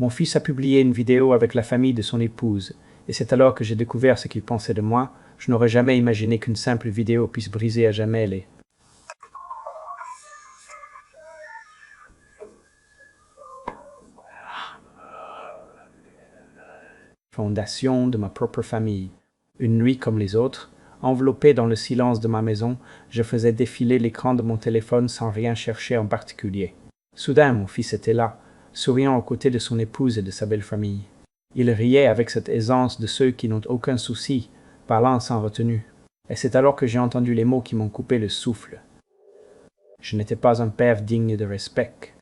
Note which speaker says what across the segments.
Speaker 1: Mon fils a publié une vidéo avec la famille de son épouse, et c'est alors que j'ai découvert ce qu'il pensait de moi. Je n'aurais jamais imaginé qu'une simple vidéo puisse briser à jamais les fondations de ma propre famille. Une nuit comme les autres, enveloppé dans le silence de ma maison, je faisais défiler l'écran de mon téléphone sans rien chercher en particulier. Soudain, mon fils était là, souriant aux côtés de son épouse et de sa belle famille. Il riait avec cette aisance de ceux qui n'ont aucun souci, parlant sans retenue. Et c'est alors que j'ai entendu les mots qui m'ont coupé le souffle. Je n'étais pas un père digne de respect.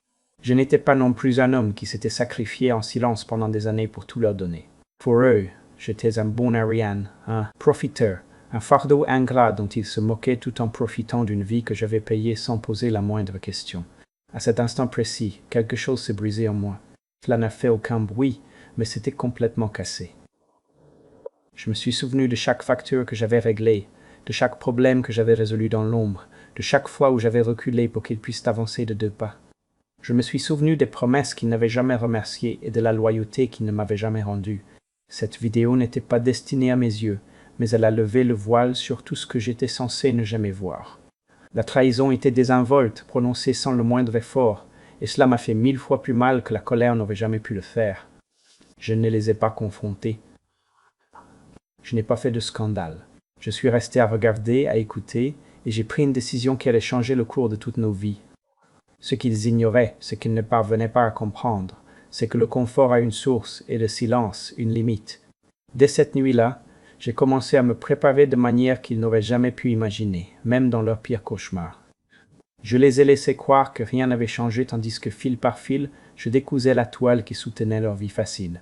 Speaker 1: Je n'étais pas non plus un homme qui s'était sacrifié en silence pendant des années pour tout leur donner. Pour eux, j'étais un bon Ariane, un profiteur, un fardeau ingrat dont ils se moquaient tout en profitant d'une vie que j'avais payée sans poser la moindre question. À cet instant précis, quelque chose s'est brisé en moi. Cela n'a fait aucun bruit, mais c'était complètement cassé. Je me suis souvenu de chaque facture que j'avais réglée, de chaque problème que j'avais résolu dans l'ombre, de chaque fois où j'avais reculé pour qu'ils puissent avancer de 2 pas. Je me suis souvenu des promesses qu'ils n'avaient jamais remerciées et de la loyauté qu'ils ne m'avaient jamais rendue. Cette vidéo n'était pas destinée à mes yeux, mais elle a levé le voile sur tout ce que j'étais censé ne jamais voir. La trahison était désinvolte, prononcée sans le moindre effort, et cela m'a fait 1000 fois plus mal que la colère n'aurait jamais pu le faire. Je ne les ai pas confrontés. Je n'ai pas fait de scandale. Je suis resté à regarder, à écouter, et j'ai pris une décision qui allait changer le cours de toutes nos vies. Ce qu'ils ignoraient, ce qu'ils ne parvenaient pas à comprendre, c'est que le confort a une source et le silence une limite. Dès cette nuit-là, j'ai commencé à me préparer de manière qu'ils n'auraient jamais pu imaginer, même dans leurs pires cauchemars. Je les ai laissés croire que rien n'avait changé tandis que fil par fil, je décousais la toile qui soutenait leur vie facile.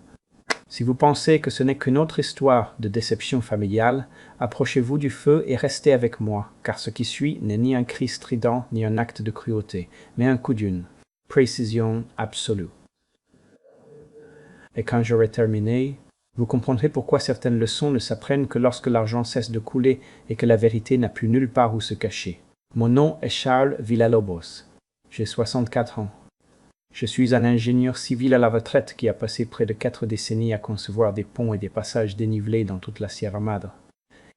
Speaker 1: Si vous pensez que ce n'est qu'une autre histoire de déception familiale, approchez-vous du feu et restez avec moi, car ce qui suit n'est ni un cri strident ni un acte de cruauté, mais un coup d'une précision absolue. Et quand j'aurai terminé, vous comprendrez pourquoi certaines leçons ne s'apprennent que lorsque l'argent cesse de couler et que la vérité n'a plus nulle part où se cacher. Mon nom est Charles Villalobos. J'ai 64 ans. Je suis un ingénieur civil à la retraite qui a passé près de 4 décennies à concevoir des ponts et des passages dénivelés dans toute la Sierra Madre.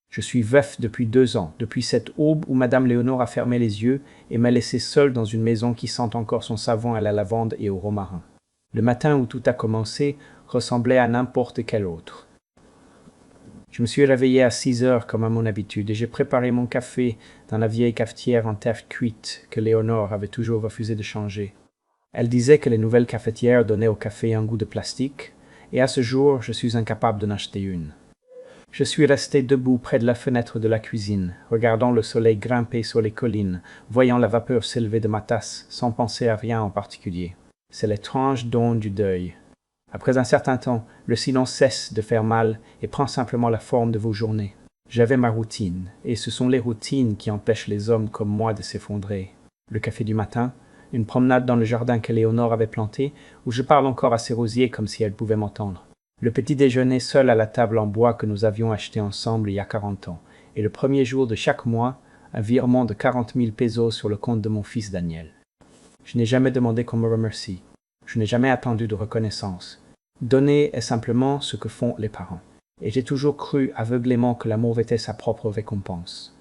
Speaker 1: Je suis veuf depuis 2 ans, depuis cette aube où Madame Léonore a fermé les yeux et m'a laissé seul dans une maison qui sent encore son savon à la lavande et au romarin. Le matin où tout a commencé ressemblait à n'importe quel autre. Je me suis réveillé à 6 heures comme à mon habitude et j'ai préparé mon café dans la vieille cafetière en terre cuite que Léonore avait toujours refusé de changer. Elle disait que les nouvelles cafetières donnaient au café un goût de plastique, et à ce jour, je suis incapable d'en acheter une. Je suis resté debout près de la fenêtre de la cuisine, regardant le soleil grimper sur les collines, voyant la vapeur s'élever de ma tasse, sans penser à rien en particulier. C'est l'étrange don du deuil. Après un certain temps, le silence cesse de faire mal et prend simplement la forme de vos journées. J'avais ma routine, et ce sont les routines qui empêchent les hommes comme moi de s'effondrer. Le café du matin, une promenade dans le jardin que Léonore avait planté, où je parle encore à ses rosiers comme si elle pouvait m'entendre. Le petit déjeuner seul à la table en bois que nous avions acheté ensemble il y a 40 ans, et le premier jour de chaque mois, un virement de 40 000 pesos sur le compte de mon fils Daniel. Je n'ai jamais demandé qu'on me remercie. Je n'ai jamais attendu de reconnaissance. Donner est simplement ce que font les parents. Et j'ai toujours cru aveuglément que l'amour était sa propre récompense.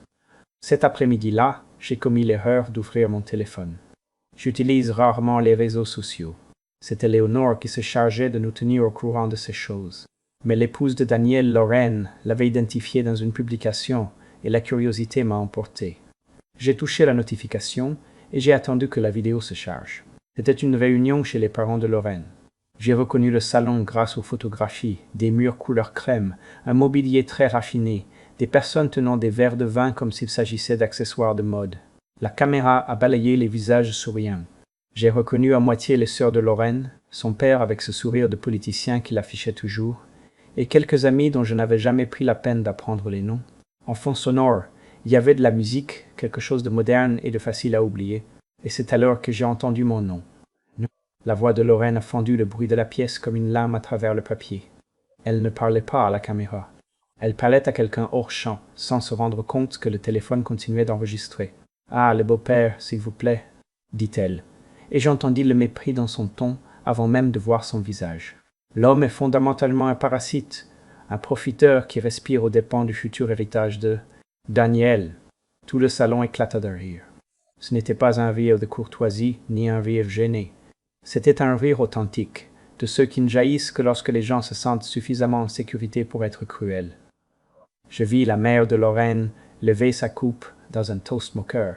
Speaker 1: Cet après-midi-là, j'ai commis l'erreur d'ouvrir mon téléphone. J'utilise rarement les réseaux sociaux. C'était Léonore qui se chargeait de nous tenir au courant de ces choses. Mais l'épouse de Daniel, Lorraine, l'avait identifié dans une publication et la curiosité m'a emporté. J'ai touché la notification et j'ai attendu que la vidéo se charge. C'était une réunion chez les parents de Lorraine. J'ai reconnu le salon grâce aux photographies, des murs couleur crème, un mobilier très raffiné, des personnes tenant des verres de vin comme s'il s'agissait d'accessoires de mode. La caméra a balayé les visages souriants. J'ai reconnu à moitié les sœurs de Lorraine, son père avec ce sourire de politicien qu'il affichait toujours, et quelques amis dont je n'avais jamais pris la peine d'apprendre les noms. En fond sonore, il y avait de la musique, quelque chose de moderne et de facile à oublier, et c'est alors que j'ai entendu mon nom. La voix de Lorraine a fendu le bruit de la pièce comme une lame à travers le papier. Elle ne parlait pas à la caméra. Elle parlait à quelqu'un hors champ, sans se rendre compte que le téléphone continuait d'enregistrer. « Ah, le beau-père, s'il vous plaît, dit-elle. Et j'entendis le mépris dans son ton, avant même de voir son visage. L'homme est fondamentalement un parasite, un profiteur qui respire aux dépens du futur héritage de Daniel. Tout le salon éclata de rire. Ce n'était pas un rire de courtoisie, ni un rire gêné. C'était un rire authentique, de ceux qui ne jaillissent que lorsque les gens se sentent suffisamment en sécurité pour être cruels. Je vis la mère de Lorraine lever sa coupe dans un toast moqueur.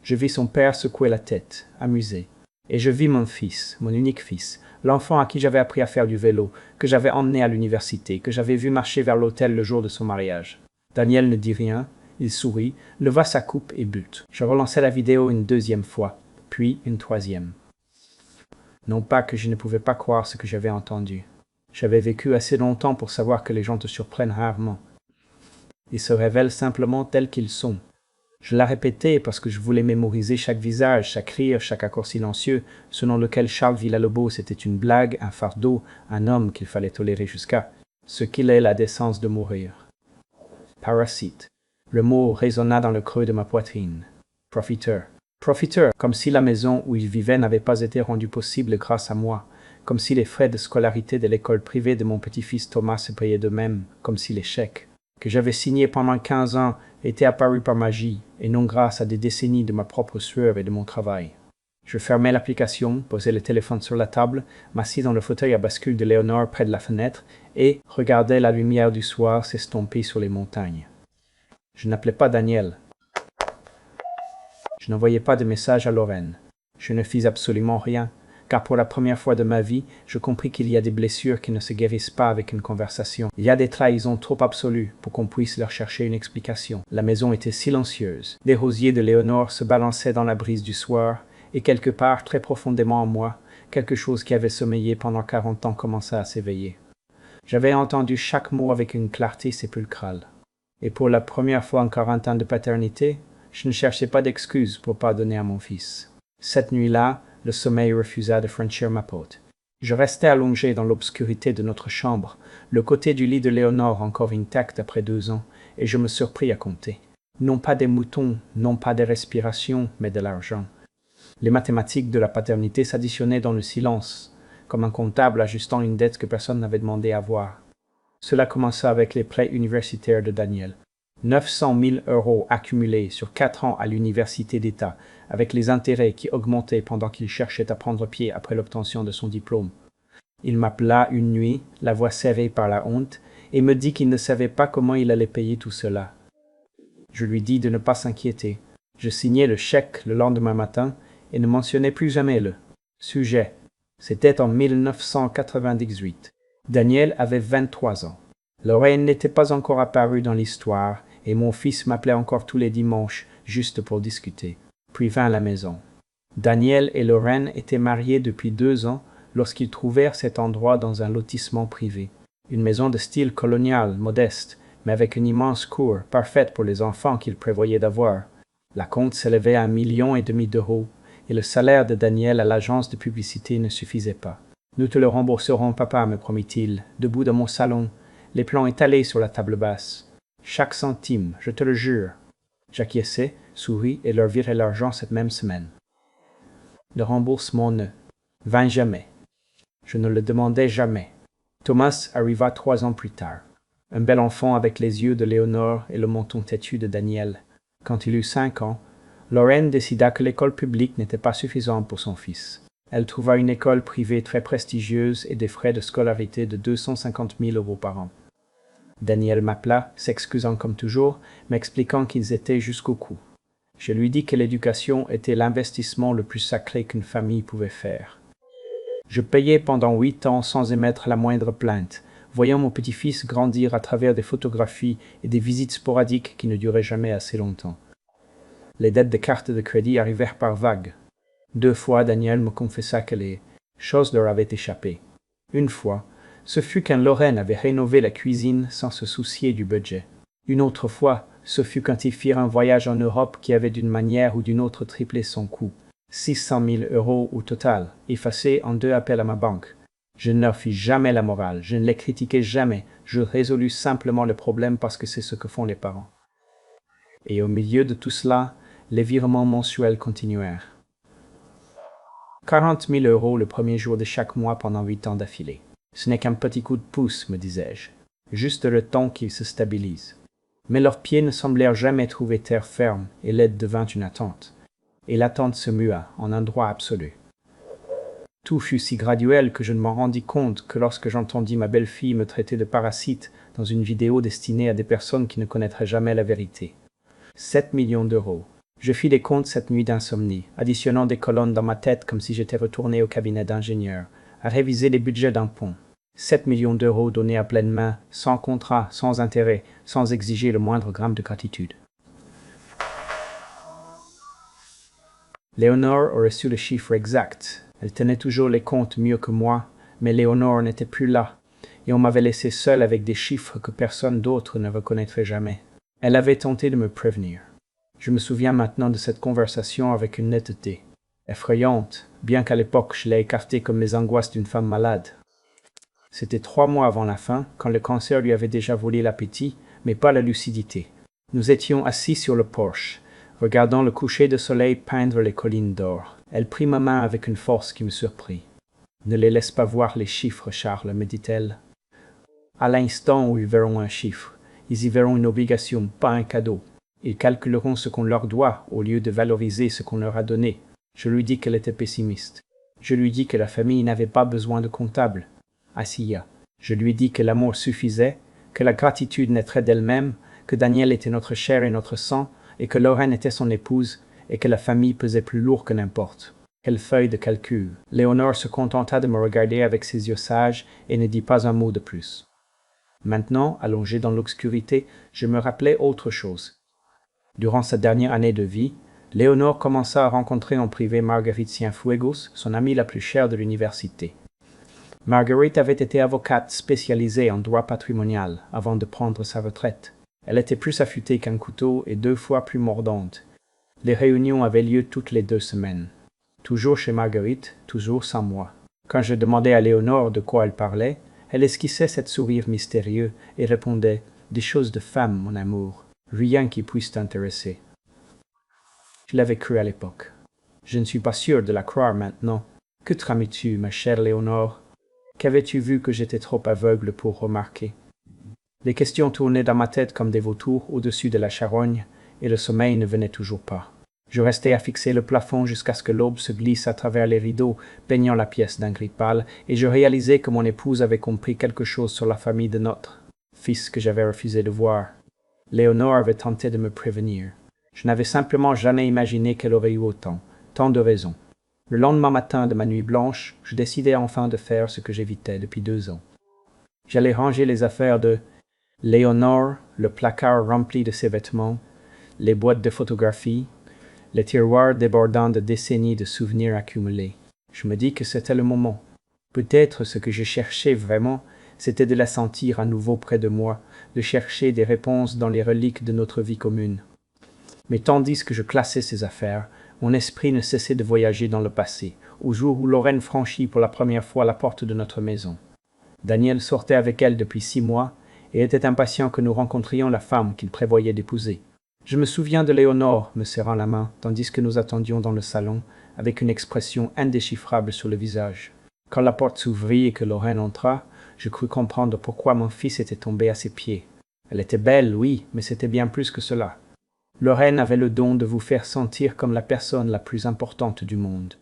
Speaker 1: Je vis son père secouer la tête, amusé. Et je vis mon fils, mon unique fils, l'enfant à qui j'avais appris à faire du vélo, que j'avais emmené à l'université, que j'avais vu marcher vers l'hôtel le jour de son mariage. Daniel ne dit rien, il sourit, leva sa coupe et but. Je relançai la vidéo une deuxième fois, puis une troisième. Non pas que je ne pouvais pas croire ce que j'avais entendu. J'avais vécu assez longtemps pour savoir que les gens te surprennent rarement. Ils se révèlent simplement tels qu'ils sont. Je la répétais parce que je voulais mémoriser chaque visage, chaque rire, chaque accord silencieux, selon lequel Charles Villalobos était une blague, un fardeau, un homme qu'il fallait tolérer jusqu'à ce qu'il ait la décence de mourir. Parasite. Le mot résonna dans le creux de ma poitrine. Profiteur. Profiteur, comme si la maison où il vivait n'avait pas été rendue possible grâce à moi, comme si les frais de scolarité de l'école privée de mon petit-fils Thomas se payaient d'eux-mêmes, comme si les chèques que j'avais signés pendant 15 ans étaient apparus par magie, et non grâce à des décennies de ma propre sueur et de mon travail. Je fermai l'application, posai le téléphone sur la table, m'assis dans le fauteuil à bascule de Léonore près de la fenêtre, et regardai la lumière du soir s'estomper sur les montagnes. Je n'appelais pas Daniel. Je n'envoyais pas de message à Lorraine. Je ne fis absolument rien, car pour la première fois de ma vie, je compris qu'il y a des blessures qui ne se guérissent pas avec une conversation. Il y a des trahisons trop absolues pour qu'on puisse leur chercher une explication. La maison était silencieuse. Les rosiers de Léonore se balançaient dans la brise du soir, et quelque part, très profondément en moi, quelque chose qui avait sommeillé pendant 40 ans commença à s'éveiller. J'avais entendu chaque mot avec une clarté sépulcrale. Et pour la première fois en 40 ans de paternité, je ne cherchais pas d'excuses pour pardonner à mon fils. Cette nuit-là, le sommeil refusa de franchir ma porte. Je restai allongé dans l'obscurité de notre chambre, le côté du lit de Léonore encore intact après 2 ans, et je me surpris à compter. Non pas des moutons, non pas des respirations, mais de l'argent. Les mathématiques de la paternité s'additionnaient dans le silence, comme un comptable ajustant une dette que personne n'avait demandé à voir. Cela commença avec les prêts universitaires de Daniel. 900 000 € accumulés sur 4 ans à l'université d'État, avec les intérêts qui augmentaient pendant qu'il cherchait à prendre pied après l'obtention de son diplôme. Il m'appela une nuit, la voix serrée par la honte, et me dit qu'il ne savait pas comment il allait payer tout cela. Je lui dis de ne pas s'inquiéter. Je signai le chèque le lendemain matin et ne mentionnai plus jamais le sujet. C'était en 1998. Daniel avait 23 ans. Lorraine n'était pas encore apparue dans l'histoire, et mon fils m'appelait encore tous les dimanches, juste pour discuter. Puis vint la maison. Daniel et Lorraine étaient mariés depuis 2 ans lorsqu'ils trouvèrent cet endroit dans un lotissement privé. Une maison de style colonial, modeste, mais avec une immense cour, parfaite pour les enfants qu'ils prévoyaient d'avoir. La compte s'élevait à 1,5 million d'euros, et le salaire de Daniel à l'agence de publicité ne suffisait pas. « Nous te le rembourserons, papa, me promit-il, debout dans mon salon, les plans étalés sur la table basse. Chaque centime, je te le jure. » J'acquiesçai, souris et leur virai l'argent cette même semaine. Le remboursement ne vint jamais. Je ne le demandai jamais. Thomas arriva 3 ans plus tard. Un bel enfant avec les yeux de Léonore et le menton têtu de Daniel. Quand il eut 5 ans, Lorraine décida que l'école publique n'était pas suffisante pour son fils. Elle trouva une école privée très prestigieuse et des frais de scolarité de 250 000 € par an. Daniel m'appela, s'excusant comme toujours, m'expliquant qu'ils étaient jusqu'au cou. Je lui dis que l'éducation était l'investissement le plus sacré qu'une famille pouvait faire. Je payai pendant 8 ans sans émettre la moindre plainte, voyant mon petit-fils grandir à travers des photographies et des visites sporadiques qui ne duraient jamais assez longtemps. Les dettes de carte de crédit arrivèrent par vagues. 2 fois, Daniel me confessa que les choses leur avaient échappé. Une fois, ce fut quand Lorraine avait rénové la cuisine sans se soucier du budget. Une autre fois, ce fut quand ils firent un voyage en Europe qui avait d'une manière ou d'une autre triplé son coût. 600 000 € au total, effacés en 2 appels à ma banque. Je ne leur fis jamais la morale, je ne les critiquai jamais, je résolus simplement le problème parce que c'est ce que font les parents. Et au milieu de tout cela, les virements mensuels continuèrent. 40 000 euros le premier jour de chaque mois pendant 8 ans d'affilée. Ce n'est qu'un petit coup de pouce, me disais-je. Juste le temps qu'ils se stabilisent. Mais leurs pieds ne semblèrent jamais trouver terre ferme, et l'aide devint une attente. Et l'attente se mua en un droit absolu. Tout fut si graduel que je ne m'en rendis compte que lorsque j'entendis ma belle-fille me traiter de parasite dans une vidéo destinée à des personnes qui ne connaîtraient jamais la vérité. 7 millions d'euros. Je fis des comptes cette nuit d'insomnie, additionnant des colonnes dans ma tête comme si j'étais retourné au cabinet d'ingénieur, à réviser les budgets d'un pont. 7 millions d'euros donnés à pleine main, sans contrat, sans intérêt, sans exiger le moindre gramme de gratitude. Léonore aurait su le chiffre exact. Elle tenait toujours les comptes mieux que moi, mais Léonore n'était plus là, et on m'avait laissé seul avec des chiffres que personne d'autre ne reconnaîtrait jamais. Elle avait tenté de me prévenir. Je me souviens maintenant de cette conversation avec une netteté effrayante, bien qu'à l'époque je l'ai écartée comme les angoisses d'une femme malade. C'était 3 mois avant la fin, quand le cancer lui avait déjà volé l'appétit, mais pas la lucidité. Nous étions assis sur le porche, regardant le coucher de soleil peindre les collines d'or. Elle prit ma main avec une force qui me surprit. « Ne les laisse pas voir les chiffres, Charles, me dit-elle. À l'instant où ils verront un chiffre, ils y verront une obligation, pas un cadeau. Ils calculeront ce qu'on leur doit au lieu de valoriser ce qu'on leur a donné. » Je lui dis qu'elle était pessimiste. Je lui dis que la famille n'avait pas besoin de comptable. Assia. Je lui dis que l'amour suffisait, que la gratitude naîtrait d'elle-même, que Daniel était notre chair et notre sang, et que Lorraine était son épouse, et que la famille pesait plus lourd que n'importe. Quelle feuille de calcul. Léonore se contenta de me regarder avec ses yeux sages et ne dit pas un mot de plus. Maintenant, allongé dans l'obscurité, je me rappelais autre chose. Durant sa dernière année de vie, Léonore commença à rencontrer en privé Marguerite Cienfuegos, son amie la plus chère de l'université. Marguerite avait été avocate spécialisée en droit patrimonial avant de prendre sa retraite. Elle était plus affûtée qu'un couteau et 2 fois plus mordante. Les réunions avaient lieu toutes les 2 semaines. Toujours chez Marguerite, toujours sans moi. Quand je demandais à Léonore de quoi elle parlait, elle esquissait cet sourire mystérieux et répondait « Des choses de femme, mon amour, rien qui puisse t'intéresser. » Je l'avais cru à l'époque. Je ne suis pas sûr de la croire maintenant. Que tramais-tu, ma chère Léonore? Qu'avais-tu vu que j'étais trop aveugle pour remarquer? Les questions tournaient dans ma tête comme des vautours au-dessus de la charogne, et le sommeil ne venait toujours pas. Je restais à fixer le plafond jusqu'à ce que l'aube se glisse à travers les rideaux, baignant la pièce d'un gris pâle, et je réalisais que mon épouse avait compris quelque chose sur la famille de notre fils que j'avais refusé de voir. Léonore avait tenté de me prévenir. Je n'avais simplement jamais imaginé qu'elle aurait eu tant de raisons. Le lendemain matin de ma nuit blanche, je décidai enfin de faire ce que j'évitais depuis 2 ans. J'allais ranger les affaires de Léonore, le placard rempli de ses vêtements, les boîtes de photographies, les tiroirs débordant de décennies de souvenirs accumulés. Je me dis que c'était le moment. Peut-être ce que je cherchais vraiment, c'était de la sentir à nouveau près de moi, de chercher des réponses dans les reliques de notre vie commune. Mais tandis que je classais ces affaires, mon esprit ne cessait de voyager dans le passé, au jour où Lorraine franchit pour la première fois la porte de notre maison. Daniel sortait avec elle depuis 6 mois et était impatient que nous rencontrions la femme qu'il prévoyait d'épouser. Je me souviens de Léonore me serrant la main, tandis que nous attendions dans le salon, avec une expression indéchiffrable sur le visage. Quand la porte s'ouvrit et que Lorraine entra, je crus comprendre pourquoi mon fils était tombé à ses pieds. Elle était belle, oui, mais c'était bien plus que cela. Lorraine avait le don de vous faire sentir comme la personne la plus importante du monde.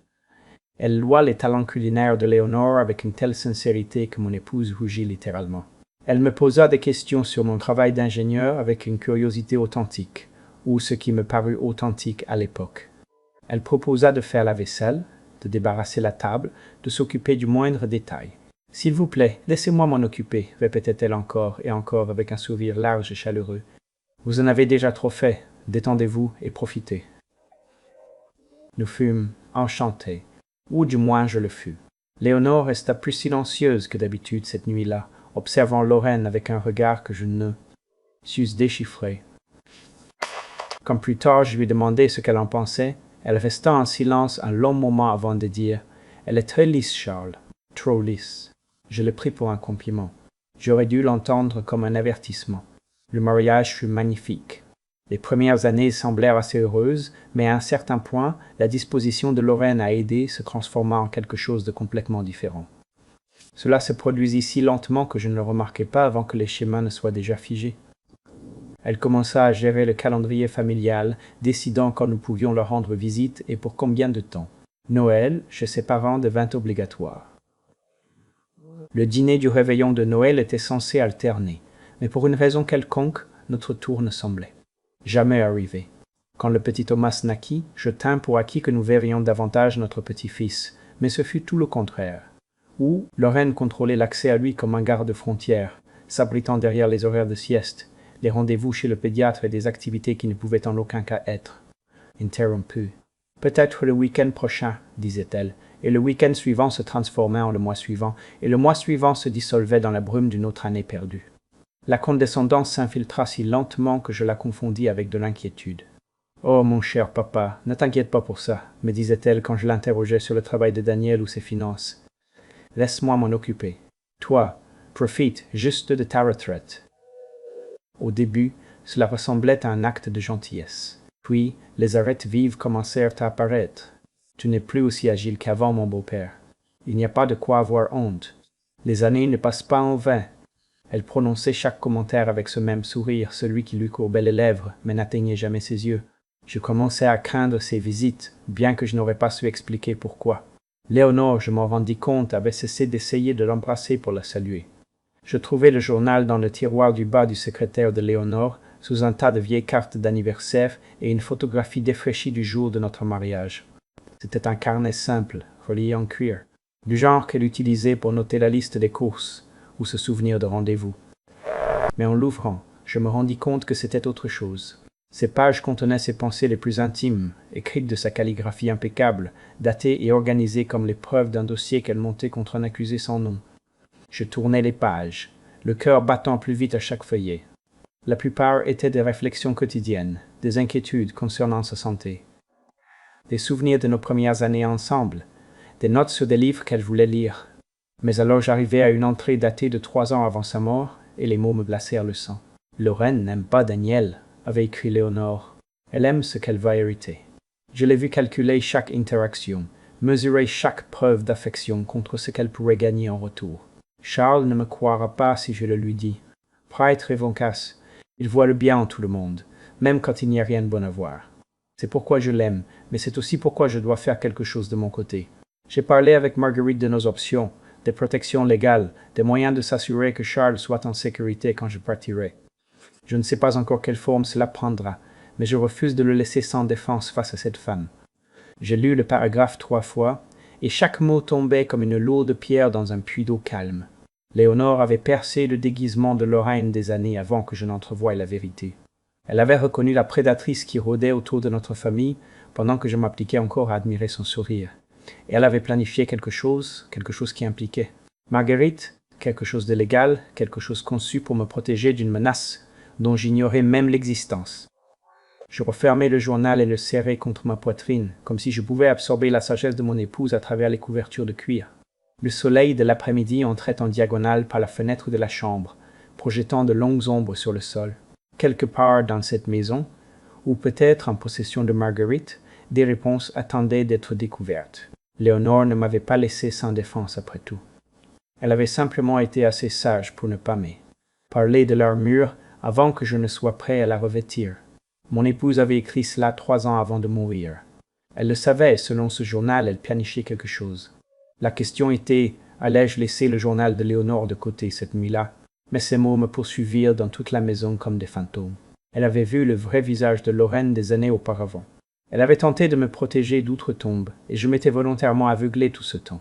Speaker 1: Elle loua les talents culinaires de Léonore avec une telle sincérité que mon épouse rougit littéralement. Elle me posa des questions sur mon travail d'ingénieur avec une curiosité authentique, ou ce qui me parut authentique à l'époque. Elle proposa de faire la vaisselle, de débarrasser la table, de s'occuper du moindre détail. « S'il vous plaît, laissez-moi m'en occuper », répétait-elle encore et encore avec un sourire large et chaleureux. « Vous en avez déjà trop fait. Détendez-vous et profitez. » Nous fûmes enchantés, ou du moins je le fus. Léonore resta plus silencieuse que d'habitude cette nuit-là, observant Lorraine avec un regard que je ne sus déchiffrer. Quand plus tard je lui demandai ce qu'elle en pensait, elle resta en silence un long moment avant de dire « Elle est très lisse, Charles, trop lisse. » Je le pris pour un compliment. J'aurais dû l'entendre comme un avertissement. Le mariage fut magnifique. Les premières années semblèrent assez heureuses, mais à un certain point, la disposition de Lorraine à aider se transforma en quelque chose de complètement différent. Cela se produisit si lentement que je ne le remarquai pas avant que les schémas ne soient déjà figés. Elle commença à gérer le calendrier familial, décidant quand nous pouvions leur rendre visite et pour combien de temps. Noël, chez ses parents, devint obligatoire. Le dîner du réveillon de Noël était censé alterner, mais pour une raison quelconque, notre tour ne semblait jamais arriver. Quand le petit Thomas naquit, je tins pour acquis que nous verrions davantage notre petit-fils, mais ce fut tout le contraire. Où Lorraine contrôlait l'accès à lui comme un garde-frontière, s'abritant derrière les horaires de sieste, les rendez-vous chez le pédiatre et des activités qui ne pouvaient en aucun cas être interrompues. Peut-être le week-end prochain, disait-elle, et le week-end suivant se transformait en le mois suivant, et le mois suivant se dissolvait dans la brume d'une autre année perdue. La condescendance s'infiltra si lentement que je la confondis avec de l'inquiétude. « Oh, mon cher papa, ne t'inquiète pas pour ça, me disait-elle quand je l'interrogeais sur le travail de Daniel ou ses finances. Laisse-moi m'en occuper. Toi, profite juste de ta retraite. » Au début, cela ressemblait à un acte de gentillesse. Puis, les arêtes vives commencèrent à apparaître. « Tu n'es plus aussi agile qu'avant, mon beau-père. Il n'y a pas de quoi avoir honte. Les années ne passent pas en vain. » Elle prononçait chaque commentaire avec ce même sourire, celui qui lui courbait les lèvres, mais n'atteignait jamais ses yeux. Je commençais à craindre ses visites, bien que je n'aurais pas su expliquer pourquoi. Léonore, je m'en rendis compte, avait cessé d'essayer de l'embrasser pour la saluer. Je trouvai le journal dans le tiroir du bas du secrétaire de Léonore, sous un tas de vieilles cartes d'anniversaire et une photographie défraîchie du jour de notre mariage. C'était un carnet simple, relié en cuir, du genre qu'elle utilisait pour noter la liste des courses ou se souvenir de rendez-vous. Mais en l'ouvrant, je me rendis compte que c'était autre chose. Ces pages contenaient ses pensées les plus intimes, écrites de sa calligraphie impeccable, datées et organisées comme les preuves d'un dossier qu'elle montait contre un accusé sans nom. Je tournais les pages, le cœur battant plus vite à chaque feuillet. La plupart étaient des réflexions quotidiennes, des inquiétudes concernant sa santé, des souvenirs de nos premières années ensemble, des notes sur des livres qu'elle voulait lire. Mais alors j'arrivai à une entrée datée de 3 ans avant sa mort, et les mots me glacèrent le sang. « Lorraine n'aime pas Daniel », avait écrit Léonore. « Elle aime ce qu'elle va hériter. » Je l'ai vu calculer chaque interaction, mesurer chaque preuve d'affection contre ce qu'elle pourrait gagner en retour. Charles ne me croira pas si je le lui dis. Prêtre et Voncas, il voit le bien en tout le monde, même quand il n'y a rien de bon à voir. C'est pourquoi je l'aime, mais c'est aussi pourquoi je dois faire quelque chose de mon côté. J'ai parlé avec Marguerite de nos options, des protections légales, des moyens de s'assurer que Charles soit en sécurité quand je partirai. Je ne sais pas encore quelle forme cela prendra, mais je refuse de le laisser sans défense face à cette femme. J'ai lu le paragraphe 3 fois, et chaque mot tombait comme une lourde pierre dans un puits d'eau calme. Léonore avait percé le déguisement de Lorraine des années avant que je n'entrevoie la vérité. Elle avait reconnu la prédatrice qui rôdait autour de notre famille, pendant que je m'appliquais encore à admirer son sourire. Et elle avait planifié quelque chose qui impliquait Marguerite, quelque chose de légal, quelque chose conçu pour me protéger d'une menace dont j'ignorais même l'existence. Je refermai le journal et le serrai contre ma poitrine, comme si je pouvais absorber la sagesse de mon épouse à travers les couvertures de cuir. Le soleil de l'après-midi entrait en diagonale par la fenêtre de la chambre, projetant de longues ombres sur le sol. Quelque part dans cette maison, ou peut-être en possession de Marguerite, des réponses attendaient d'être découvertes. Léonore ne m'avait pas laissé sans défense après tout. Elle avait simplement été assez sage pour ne pas parler de l'armure avant que je ne sois prêt à la revêtir. Mon épouse avait écrit cela 3 ans avant de mourir. Elle le savait, selon ce journal, elle planifiait quelque chose. La question était, allais-je laisser le journal de Léonore de côté cette nuit-là? Mais ces mots me poursuivirent dans toute la maison comme des fantômes. Elle avait vu le vrai visage de Lorraine des années auparavant. Elle avait tenté de me protéger d'outre-tombe, et je m'étais volontairement aveuglé tout ce temps.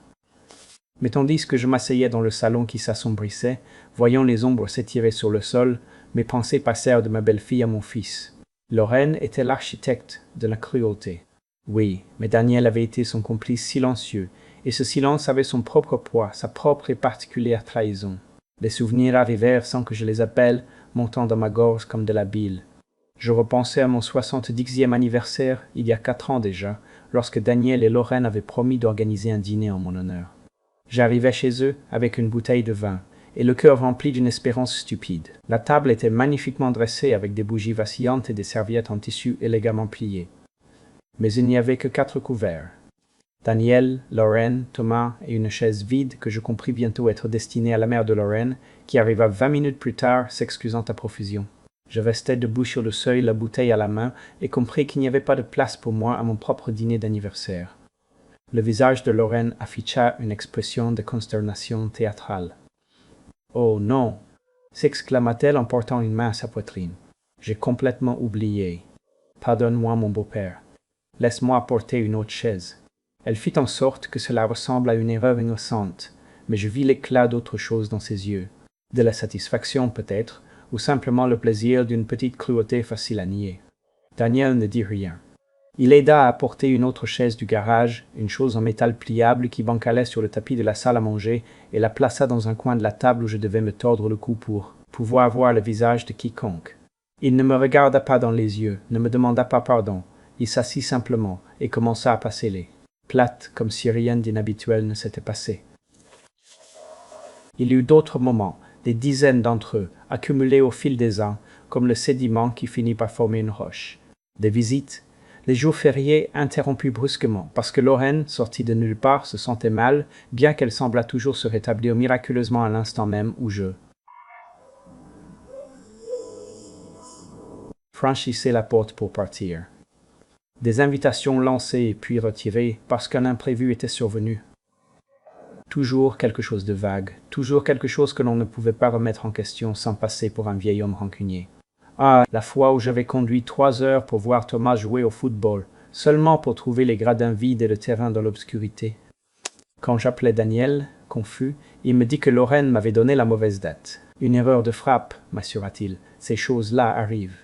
Speaker 1: Mais tandis que je m'asseyais dans le salon qui s'assombrissait, voyant les ombres s'étirer sur le sol, mes pensées passèrent de ma belle-fille à mon fils. Lorraine était l'architecte de la cruauté. Oui, mais Daniel avait été son complice silencieux, et ce silence avait son propre poids, sa propre et particulière trahison. Les souvenirs arrivèrent sans que je les appelle, montant dans ma gorge comme de la bile. Je repensais à mon 70e anniversaire, il y a 4 ans déjà, lorsque Daniel et Lorraine avaient promis d'organiser un dîner en mon honneur. J'arrivais chez eux avec une bouteille de vin, et le cœur rempli d'une espérance stupide. La table était magnifiquement dressée avec des bougies vacillantes et des serviettes en tissu élégamment pliées. Mais il n'y avait que 4 couverts. Daniel, Lorraine, Thomas et une chaise vide que je compris bientôt être destinée à la mère de Lorraine, qui arriva 20 minutes plus tard, s'excusant à profusion. Je restais debout sur le seuil, la bouteille à la main, et compris qu'il n'y avait pas de place pour moi à mon propre dîner d'anniversaire. Le visage de Lorraine afficha une expression de consternation théâtrale. « Oh non !» s'exclama-t-elle en portant une main à sa poitrine. « J'ai complètement oublié. Pardonne-moi, mon beau-père. Laisse-moi apporter une autre chaise. » Elle fit en sorte que cela ressemble à une erreur innocente, mais je vis l'éclat d'autre chose dans ses yeux, de la satisfaction peut-être, ou simplement le plaisir d'une petite cruauté facile à nier. Daniel ne dit rien. Il aida à apporter une autre chaise du garage, une chose en métal pliable qui bancalait sur le tapis de la salle à manger, et la plaça dans un coin de la table où je devais me tordre le cou pour pouvoir voir le visage de quiconque. Il ne me regarda pas dans les yeux, ne me demanda pas pardon. Il s'assit simplement et commença à passer les plate comme si rien d'inhabituel ne s'était passé. Il y eut d'autres moments, des dizaines d'entre eux, accumulés au fil des ans, comme le sédiment qui finit par former une roche. Des visites, les jours fériés interrompus brusquement, parce que Lorraine, sortie de nulle part, se sentait mal, bien qu'elle semblât toujours se rétablir miraculeusement à l'instant même où je franchissais la porte pour partir. Des invitations lancées puis retirées parce qu'un imprévu était survenu. Toujours quelque chose de vague, toujours quelque chose que l'on ne pouvait pas remettre en question sans passer pour un vieil homme rancunier. Ah, la fois où j'avais conduit 3 heures pour voir Thomas jouer au football, seulement pour trouver les gradins vides et le terrain dans l'obscurité. Quand j'appelais Daniel, confus, il me dit que Lorraine m'avait donné la mauvaise date. Une erreur de frappe, m'assura-t-il, ces choses-là arrivent.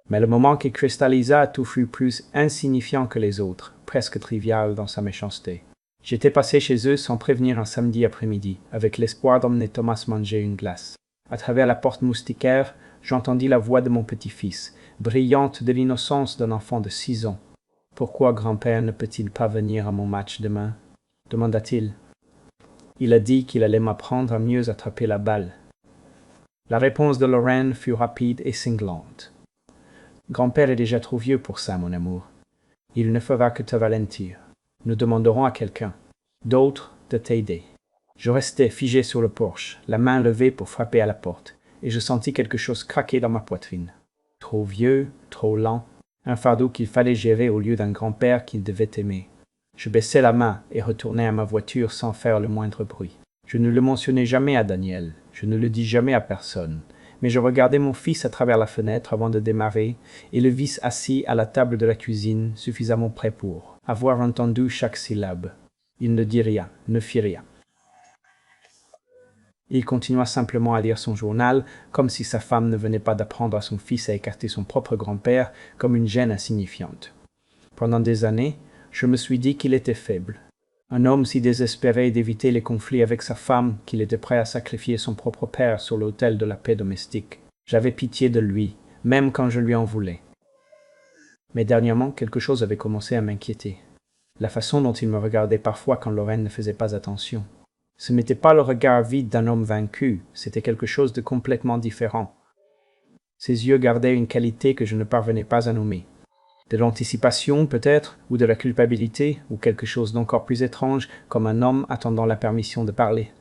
Speaker 1: Mais le moment qui cristallisa tout fut plus insignifiant que les autres, presque trivial dans sa méchanceté. J'étais passé chez eux sans prévenir un samedi après-midi, avec l'espoir d'emmener Thomas manger une glace. À travers la porte moustiquaire, j'entendis la voix de mon petit-fils, brillante de l'innocence d'un enfant de 6 ans. « Pourquoi grand-père ne peut-il pas venir à mon match demain ?» demanda-t-il. Il a dit qu'il allait m'apprendre à mieux attraper la balle. La réponse de Lorraine fut rapide et cinglante. Grand-père est déjà trop vieux pour ça, mon amour. Il ne fera que te ralentir. Nous demanderons à quelqu'un, d'autre, de t'aider. Je restais figé sur le porche, la main levée pour frapper à la porte, et je sentis quelque chose craquer dans ma poitrine. Trop vieux, trop lent, un fardeau qu'il fallait gérer au lieu d'un grand-père qu'il devait aimer. Je baissai la main et retournai à ma voiture sans faire le moindre bruit. Je ne le mentionnai jamais à Daniel, je ne le dis jamais à personne. Mais je regardais mon fils à travers la fenêtre avant de démarrer, et le vis assis à la table de la cuisine, suffisamment près pour avoir entendu chaque syllabe. Il ne dit rien, ne fit rien. Il continua simplement à lire son journal, comme si sa femme ne venait pas d'apprendre à son fils à écarter son propre grand-père comme une gêne insignifiante. Pendant des années, je me suis dit qu'il était faible. Un homme si désespéré d'éviter les conflits avec sa femme qu'il était prêt à sacrifier son propre père sur l'autel de la paix domestique. J'avais pitié de lui, même quand je lui en voulais. Mais dernièrement, quelque chose avait commencé à m'inquiéter. La façon dont il me regardait parfois quand Lorraine ne faisait pas attention. Ce n'était pas le regard vide d'un homme vaincu, c'était quelque chose de complètement différent. Ses yeux gardaient une qualité que je ne parvenais pas à nommer. De l'anticipation peut-être, ou de la culpabilité, ou quelque chose d'encore plus étrange, comme un homme attendant la permission de parler.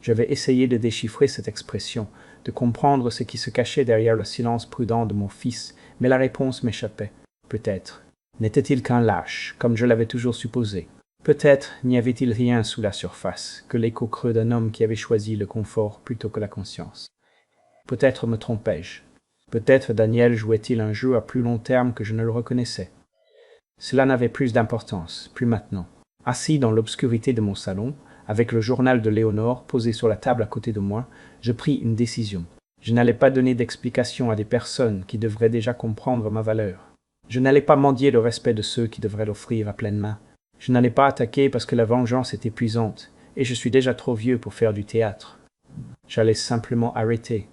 Speaker 1: J'avais essayé de déchiffrer cette expression, de comprendre ce qui se cachait derrière le silence prudent de mon fils, mais la réponse m'échappait. Peut-être. N'était-il qu'un lâche, comme je l'avais toujours supposé? Peut-être n'y avait-il rien sous la surface, que l'écho creux d'un homme qui avait choisi le confort plutôt que la conscience. Peut-être me trompais-je. Peut-être Daniel jouait-il un jeu à plus long terme que je ne le reconnaissais. Cela n'avait plus d'importance, plus maintenant. Assis dans l'obscurité de mon salon, avec le journal de Léonore posé sur la table à côté de moi, je pris une décision. Je n'allais pas donner d'explication à des personnes qui devraient déjà comprendre ma valeur. Je n'allais pas mendier le respect de ceux qui devraient l'offrir à pleine main. Je n'allais pas attaquer parce que la vengeance est épuisante, et je suis déjà trop vieux pour faire du théâtre. J'allais simplement arrêter.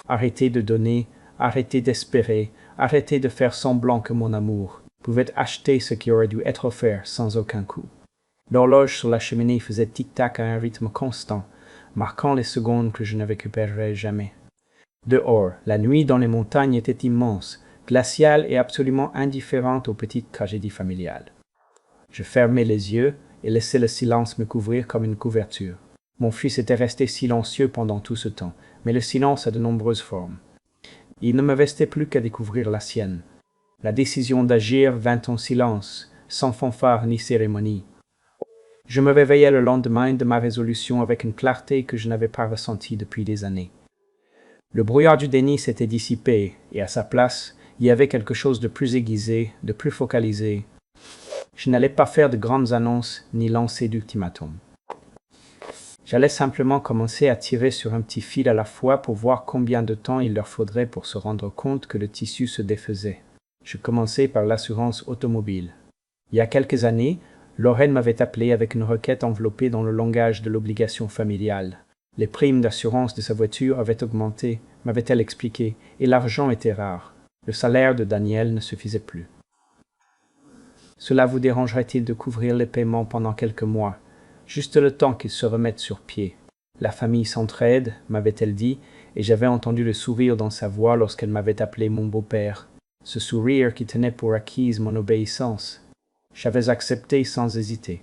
Speaker 1: Arrêter de donner, arrêter d'espérer, arrêter de faire semblant que mon amour pouvait acheter ce qui aurait dû être offert sans aucun coût. L'horloge sur la cheminée faisait tic-tac à un rythme constant. marquant les secondes que je ne récupérerai jamais. Dehors, la nuit dans les montagnes était immense, glaciale et absolument indifférente aux petites tragédies familiales. Je fermais les yeux et laissais le silence me couvrir comme une couverture. Mon fils était resté silencieux pendant tout ce temps, mais le silence a de nombreuses formes. Il ne me restait plus qu'à découvrir la sienne. La décision d'agir vint en silence, sans fanfare ni cérémonie. Je me réveillai le lendemain de ma résolution avec une clarté que je n'avais pas ressentie depuis des années. Le brouillard du déni s'était dissipé, et à sa place, il y avait quelque chose de plus aiguisé, de plus focalisé. Je n'allais pas faire de grandes annonces ni lancer d'ultimatums. J'allais simplement commencer à tirer sur un petit fil à la fois pour voir combien de temps il leur faudrait pour se rendre compte que le tissu se défaisait. Je commençais par l'assurance automobile. Il y a quelques années, Lorraine m'avait appelé avec une requête enveloppée dans le langage de l'obligation familiale. Les primes d'assurance de sa voiture avaient augmenté, m'avait-elle expliqué, et l'argent était rare. Le salaire de Daniel ne suffisait plus. Cela vous dérangerait-il de couvrir les paiements pendant quelques mois, juste le temps qu'ils se remettent sur pied? La famille s'entraide, m'avait-elle dit, et j'avais entendu le sourire dans sa voix lorsqu'elle m'avait appelé mon beau-père, ce sourire qui tenait pour acquise mon obéissance. J'avais accepté sans hésiter.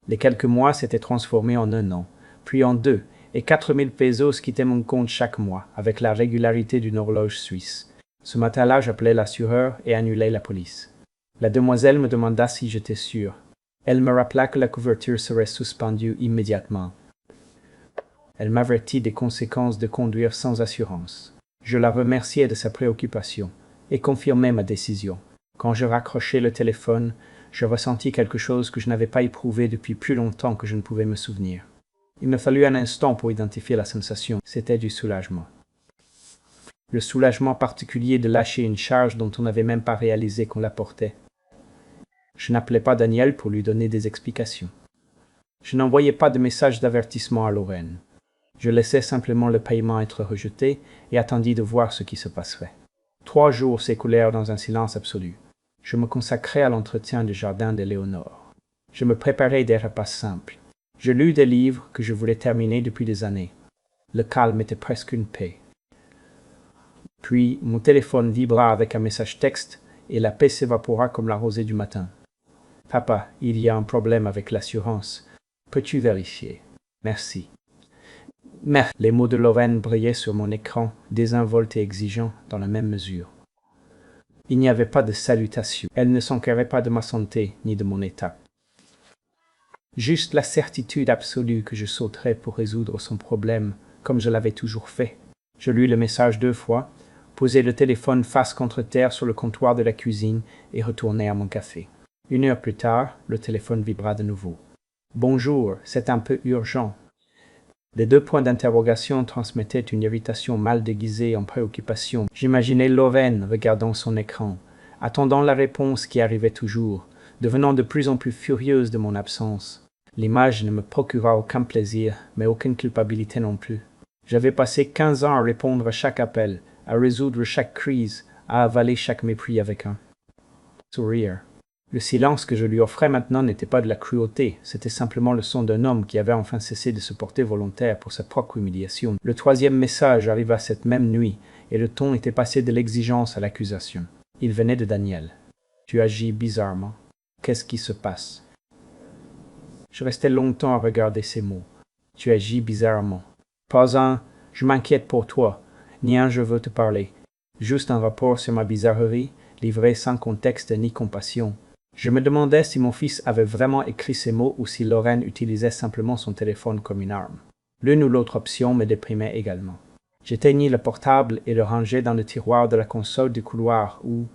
Speaker 1: Les quelques mois s'étaient transformés en 1 an, puis en 2, et 4000 pesos quittaient mon compte chaque mois, avec la régularité d'une horloge suisse. Ce matin-là, j'appelai l'assureur et annulai la police. La demoiselle me demanda si j'étais sûr. Elle me rappela que la couverture serait suspendue immédiatement. Elle m'avertit des conséquences de conduire sans assurance. Je la remerciai de sa préoccupation et confirmai ma décision. Quand je raccrochai le téléphone, je ressentis quelque chose que je n'avais pas éprouvé depuis plus longtemps que je ne pouvais me souvenir. Il me fallut un instant pour identifier la sensation. C'était du soulagement. Le soulagement particulier de lâcher une charge dont on n'avait même pas réalisé qu'on la portait. Je n'appelais pas Daniel pour lui donner des explications. Je n'envoyais pas de message d'avertissement à Lorraine. Je laissais simplement le paiement être rejeté et attendis de voir ce qui se passerait. 3 jours s'écoulèrent dans un silence absolu. Je me consacrai à l'entretien du jardin d'Éléonore. Je me préparai des repas simples. Je lus des livres que je voulais terminer depuis des années. Le calme était presque une paix. Puis mon téléphone vibra avec un message texte et la paix s'évapora comme la rosée du matin. « Papa, il y a un problème avec l'assurance. Peux-tu vérifier? Merci. » Merde. Les mots de Lorraine brillaient sur mon écran, désinvoltes et exigeants dans la même mesure. Il n'y avait pas de salutation. Elle ne s'enquérait pas de ma santé ni de mon état. Juste la certitude absolue que je sauterais pour résoudre son problème, comme je l'avais toujours fait. Je lus le message 2 fois, posai le téléphone face contre terre sur le comptoir de la cuisine et retournai à mon café. 1 heure plus tard, le téléphone vibra de nouveau. « Bonjour, c'est un peu urgent. » Les 2 points d'interrogation transmettaient une irritation mal déguisée en préoccupation. J'imaginais Lorraine regardant son écran, attendant la réponse qui arrivait toujours, devenant de plus en plus furieuse de mon absence. L'image ne me procura aucun plaisir, mais aucune culpabilité non plus. J'avais passé 15 ans à répondre à chaque appel, à résoudre chaque crise, à avaler chaque mépris avec un sourire. Le silence que je lui offrais maintenant n'était pas de la cruauté, c'était simplement le son d'un homme qui avait enfin cessé de se porter volontaire pour sa propre humiliation. Le 3e message arriva cette même nuit, et le ton était passé de l'exigence à l'accusation. Il venait de Daniel. « Tu agis bizarrement. Qu'est-ce qui se passe ?» Je restai longtemps à regarder ces mots. « Tu agis bizarrement. » Pas un « je m'inquiète pour toi », ni un « je veux te parler ». Juste un rapport sur ma bizarrerie, livré sans contexte ni compassion. Je me demandais si mon fils avait vraiment écrit ces mots ou si Lorraine utilisait simplement son téléphone comme une arme. L'une ou l'autre option me déprimait également. J'éteignis le portable et le rangeai dans le tiroir de la console du couloir où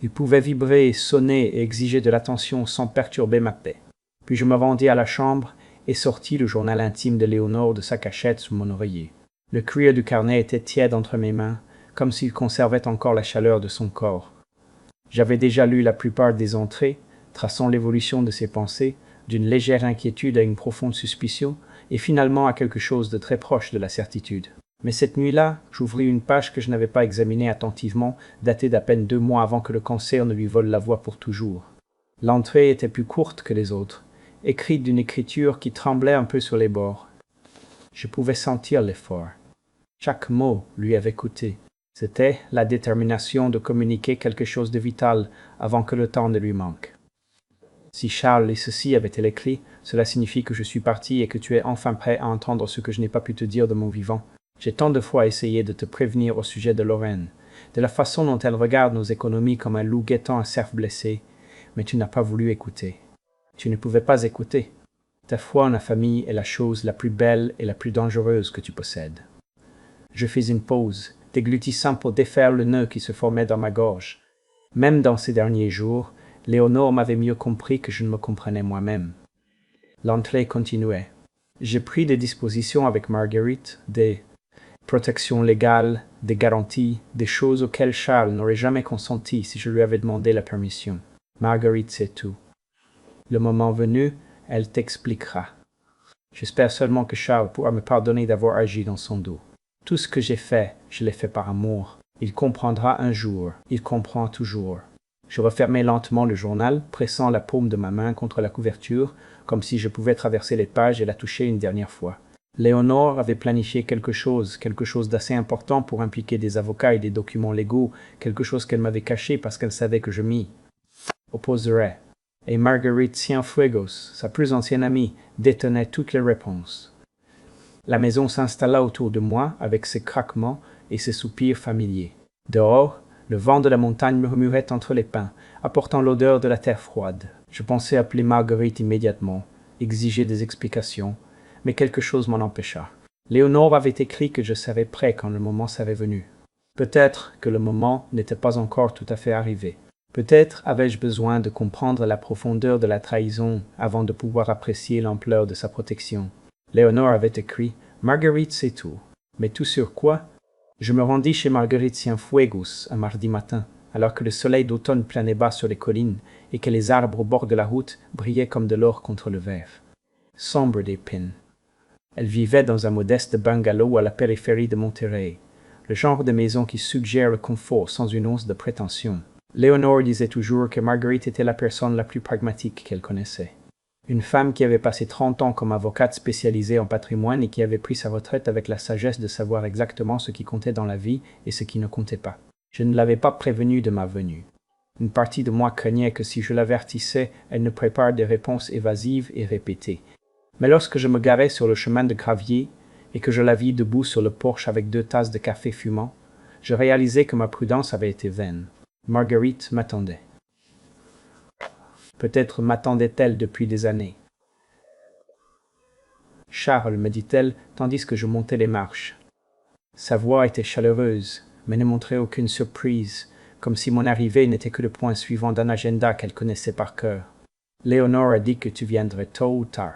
Speaker 1: il pouvait vibrer, sonner et exiger de l'attention sans perturber ma paix. Puis je me rendis à la chambre et sortis le journal intime de Léonore de sa cachette sous mon oreiller. Le cuir du carnet était tiède entre mes mains, comme s'il conservait encore la chaleur de son corps. J'avais déjà lu la plupart des entrées, traçant l'évolution de ses pensées, d'une légère inquiétude à une profonde suspicion, et finalement à quelque chose de très proche de la certitude. Mais cette nuit-là, j'ouvris une page que je n'avais pas examinée attentivement, datée d'à peine 2 mois avant que le cancer ne lui vole la voix pour toujours. L'entrée était plus courte que les autres, écrite d'une écriture qui tremblait un peu sur les bords. Je pouvais sentir l'effort. Chaque mot lui avait coûté. C'était la détermination de communiquer quelque chose de vital avant que le temps ne lui manque. Si Charles et ceci avait-il écrit, cela signifie que je suis parti et que tu es enfin prêt à entendre ce que je n'ai pas pu te dire de mon vivant. J'ai tant de fois essayé de te prévenir au sujet de Lorraine, de la façon dont elle regarde nos économies comme un loup guettant un cerf blessé, mais tu n'as pas voulu écouter. Tu ne pouvais pas écouter. Ta foi en la famille est la chose la plus belle et la plus dangereuse que tu possèdes. Je fis une pause, déglutissant pour défaire le nœud qui se formait dans ma gorge. Même dans ces derniers jours, Léonore m'avait mieux compris que je ne me comprenais moi-même. L'entrée continuait. J'ai pris des dispositions avec Marguerite, des protections légales, des garanties, des choses auxquelles Charles n'aurait jamais consenti si je lui avais demandé la permission. Marguerite sait tout. Le moment venu, elle t'expliquera. J'espère seulement que Charles pourra me pardonner d'avoir agi dans son dos. Tout ce que j'ai fait, je l'ai fait par amour. Il comprendra un jour, il comprend toujours. Je refermai lentement le journal, pressant la paume de ma main contre la couverture, comme si je pouvais traverser les pages et la toucher une dernière fois. Léonore avait planifié quelque chose d'assez important pour impliquer des avocats et des documents légaux, quelque chose qu'elle m'avait caché parce qu'elle savait que je m'y opposerais. Et Marguerite Cienfuegos, sa plus ancienne amie, détenait toutes les réponses. La maison s'installa autour de moi avec ses craquements et ses soupirs familiers. Dehors, le vent de la montagne murmurait entre les pins, apportant l'odeur de la terre froide. Je pensais appeler Marguerite immédiatement, exiger des explications, mais quelque chose m'en empêcha. Léonore avait écrit que je serais prêt quand le moment serait venu. Peut-être que le moment n'était pas encore tout à fait arrivé. Peut-être avais-je besoin de comprendre la profondeur de la trahison avant de pouvoir apprécier l'ampleur de sa protection. Léonore avait écrit « Marguerite sait tout ». Mais tout sur quoi? Je me rendis chez Marguerite Cienfuegos un mardi matin, alors que le soleil d'automne planait bas sur les collines et que les arbres au bord de la route brillaient comme de l'or contre le verre. Sombre d'épines. Elle vivait dans un modeste bungalow à la périphérie de Monterrey, le genre de maison qui suggère le confort sans une once de prétention. Léonore disait toujours que Marguerite était la personne la plus pragmatique qu'elle connaissait. Une femme qui avait passé 30 ans comme avocate spécialisée en patrimoine et qui avait pris sa retraite avec la sagesse de savoir exactement ce qui comptait dans la vie et ce qui ne comptait pas. Je ne l'avais pas prévenue de ma venue. Une partie de moi craignait que si je l'avertissais, elle ne prépare des réponses évasives et répétées. Mais lorsque je me garais sur le chemin de gravier et que je la vis debout sur le porche avec 2 tasses de café fumant, je réalisai que ma prudence avait été vaine. Marguerite m'attendait. Peut-être m'attendait-elle depuis des années. « Charles, me dit-elle, tandis que je montais les marches. » Sa voix était chaleureuse, mais ne montrait aucune surprise, comme si mon arrivée n'était que le point suivant d'un agenda qu'elle connaissait par cœur. « Léonore a dit que tu viendrais tôt ou tard. »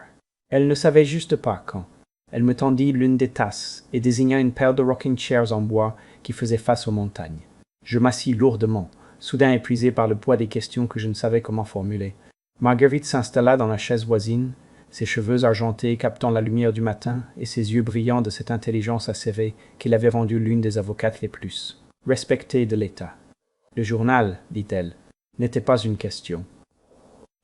Speaker 1: Elle ne savait juste pas quand. Elle me tendit l'une des tasses et désigna une paire de rocking chairs en bois qui faisait face aux montagnes. Je m'assis lourdement, soudain épuisé par le poids des questions que je ne savais comment formuler. Marguerite s'installa dans la chaise voisine, ses cheveux argentés captant la lumière du matin et ses yeux brillants de cette intelligence acérée qui l'avait rendue l'une des avocates les plus respectées de l'État. « Le journal, dit-elle, n'était pas une question. »«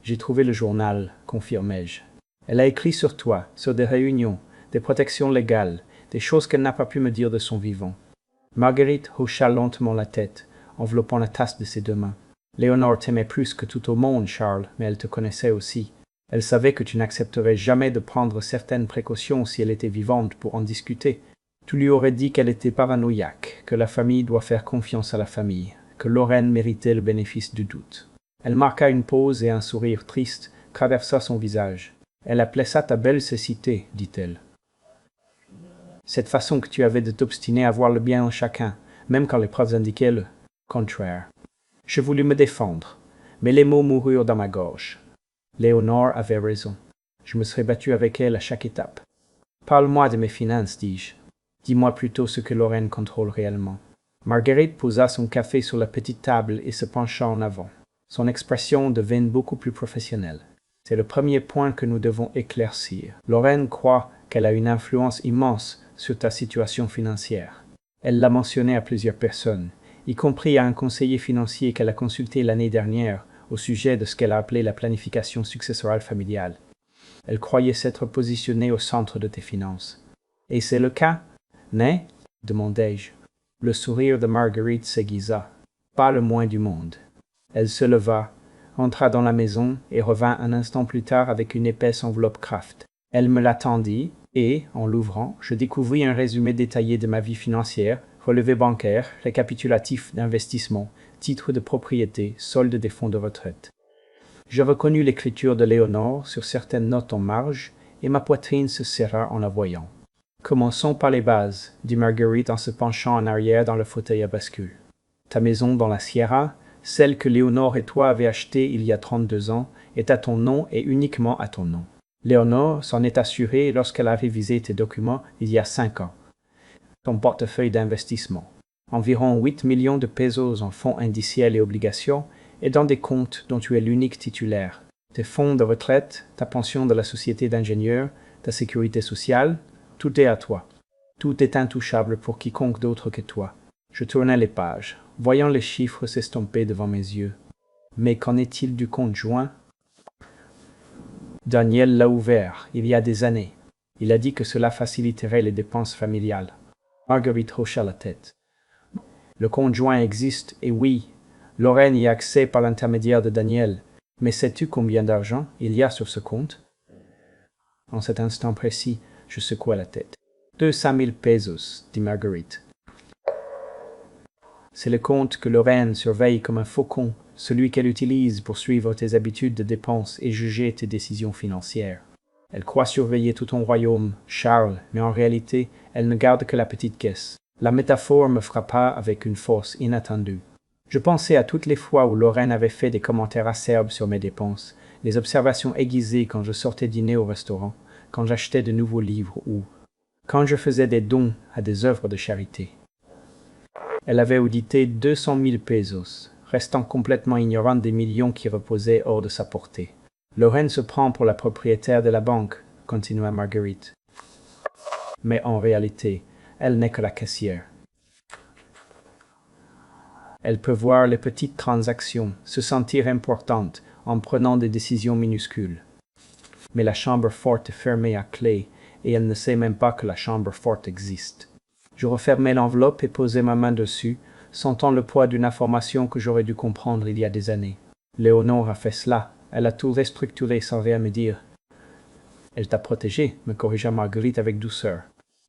Speaker 1: J'ai trouvé le journal, confirmai-je. Elle a écrit sur toi, sur des réunions, des protections légales, des choses qu'elle n'a pas pu me dire de son vivant. » Marguerite hocha lentement la tête, enveloppant la tasse de ses 2 mains. « Léonore t'aimait plus que tout au monde, Charles, mais elle te connaissait aussi. Elle savait que tu n'accepterais jamais de prendre certaines précautions si elle était vivante pour en discuter. Tu lui aurais dit qu'elle était paranoïaque, que la famille doit faire confiance à la famille, que Lorraine méritait le bénéfice du doute. » Elle marqua une pause et un sourire triste traversa son visage. « Elle appelait ça ta belle cécité, dit-elle. Cette façon que tu avais de t'obstiner à voir le bien en chacun, même quand les preuves indiquaient le contraire. » Je voulus me défendre, mais les mots moururent dans ma gorge. Léonore avait raison. Je me serais battu avec elle à chaque étape. « Parle-moi de mes finances, dis-je. Dis-moi plutôt ce que Lorraine contrôle réellement. » Marguerite posa son café sur la petite table et se pencha en avant. Son expression devint beaucoup plus professionnelle. « C'est le premier point que nous devons éclaircir. Lorraine croit qu'elle a une influence immense sur ta situation financière. Elle l'a mentionné à plusieurs personnes, y compris à un conseiller financier qu'elle a consulté l'année dernière au sujet de ce qu'elle a appelé la planification successorale familiale. Elle croyait s'être positionnée au centre de tes finances. Et c'est le cas, n'est? Demandai-je. Le sourire de Marguerite s'aiguisa. Pas le moins du monde. Elle se leva, entra dans la maison et revint un instant plus tard avec une épaisse enveloppe Kraft. Elle me la tendit et, en l'ouvrant, je découvris un résumé détaillé de ma vie financière, relevé bancaire, récapitulatif d'investissement, titre de propriété, solde des fonds de retraite. Je reconnus l'écriture de Léonore sur certaines notes en marge et ma poitrine se serra en la voyant. Commençons par les bases, dit Marguerite en se penchant en arrière dans le fauteuil à bascule. Ta maison dans la Sierra, celle que Léonore et toi avez achetée il y a 32 ans, est à ton nom et uniquement à ton nom. Léonore s'en est assurée lorsqu'elle a révisé tes documents il y a 5 ans. Ton portefeuille d'investissement. Environ 8 millions de pesos en fonds indiciels et obligations et dans des comptes dont tu es l'unique titulaire. Tes fonds de retraite, ta pension de la société d'ingénieurs, ta sécurité sociale, tout est à toi. Tout est intouchable pour quiconque d'autre que toi. Je tournai les pages, voyant les chiffres s'estomper devant mes yeux. Mais qu'en est-il du compte joint? Daniel l'a ouvert, il y a des années. Il a dit que cela faciliterait les dépenses familiales. Marguerite hocha la tête. Le compte joint existe, et oui, Lorraine y a accès par l'intermédiaire de Daniel. Mais sais-tu combien d'argent il y a sur ce compte? En cet instant précis, je secouai la tête. 200 000 pesos, dit Marguerite. C'est le compte que Lorraine surveille comme un faucon, celui qu'elle utilise pour suivre tes habitudes de dépenses et juger tes décisions financières. Elle croit surveiller tout ton royaume, Charles, mais en réalité, elle ne garde que la petite caisse. La métaphore me frappa avec une force inattendue. Je pensais à toutes les fois où Lorraine avait fait des commentaires acerbes sur mes dépenses, les observations aiguisées quand je sortais dîner au restaurant, quand j'achetais de nouveaux livres ou quand je faisais des dons à des œuvres de charité. Elle avait audité 200 000 pesos, restant complètement ignorante des millions qui reposaient hors de sa portée. Lorraine se prend pour la propriétaire de la banque, continua Marguerite. Mais en réalité, elle n'est que la caissière. Elle peut voir les petites transactions, se sentir importante en prenant des décisions minuscules. Mais la chambre forte est fermée à clé et elle ne sait même pas que la chambre forte existe. Je refermai l'enveloppe et posai ma main dessus, sentant le poids d'une information que j'aurais dû comprendre il y a des années. Léonore a fait cela, elle a tout restructuré sans rien me dire. Elle t'a protégé, me corrigea Marguerite avec douceur.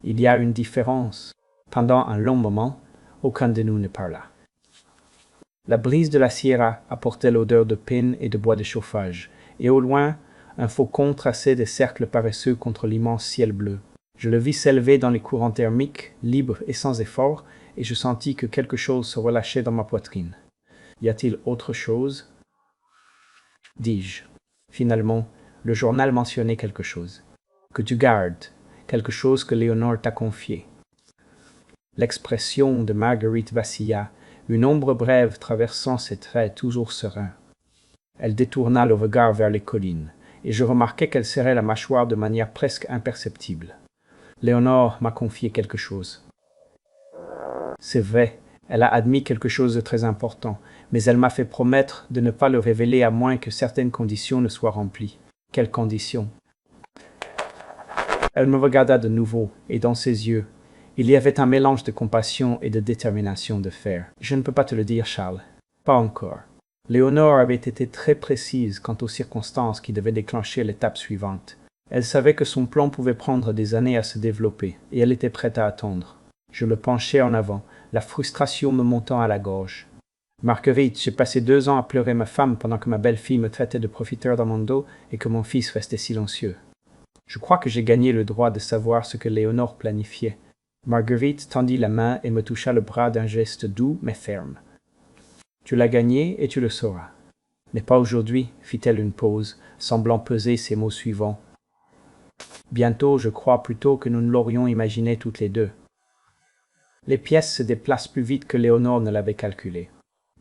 Speaker 1: Il y a une différence. Pendant un long moment, aucun de nous ne parla. La brise de la Sierra apportait l'odeur de pine et de bois de chauffage, et au loin, un faucon traçait des cercles paresseux contre l'immense ciel bleu. Je le vis s'élever dans les courants thermiques, libre et sans effort, et je sentis que quelque chose se relâchait dans ma poitrine. Y a-t-il autre chose? Dis-je. Finalement, le journal mentionnait quelque chose. Que tu gardes, quelque chose que Léonore t'a confié. L'expression de Marguerite vacilla, une ombre brève traversant ses traits toujours sereins. Elle détourna le regard vers les collines, et je remarquai qu'elle serrait la mâchoire de manière presque imperceptible. Léonore m'a confié quelque chose. C'est vrai, elle a admis quelque chose de très important, mais elle m'a fait promettre de ne pas le révéler à moins que certaines conditions ne soient remplies. Quelles conditions? Elle me regarda de nouveau, et dans ses yeux, il y avait un mélange de compassion et de détermination de faire. Je ne peux pas te le dire, Charles. Pas encore. Léonore avait été très précise quant aux circonstances qui devaient déclencher l'étape suivante. Elle savait que son plan pouvait prendre des années à se développer, et elle était prête à attendre. Je le penchai en avant, la frustration me montant à la gorge. Marguerite, j'ai passé 2 ans à pleurer ma femme pendant que ma belle-fille me traitait de profiteur dans mon dos et que mon fils restait silencieux. Je crois que j'ai gagné le droit de savoir ce que Léonore planifiait. Marguerite tendit la main et me toucha le bras d'un geste doux mais ferme. Tu l'as gagné et tu le sauras. Mais pas aujourd'hui, fit-elle une pause, semblant peser ses mots suivants. Bientôt, je crois plutôt que nous ne l'aurions imaginé toutes les deux. Les pièces se déplacent plus vite que Léonore ne l'avait calculé.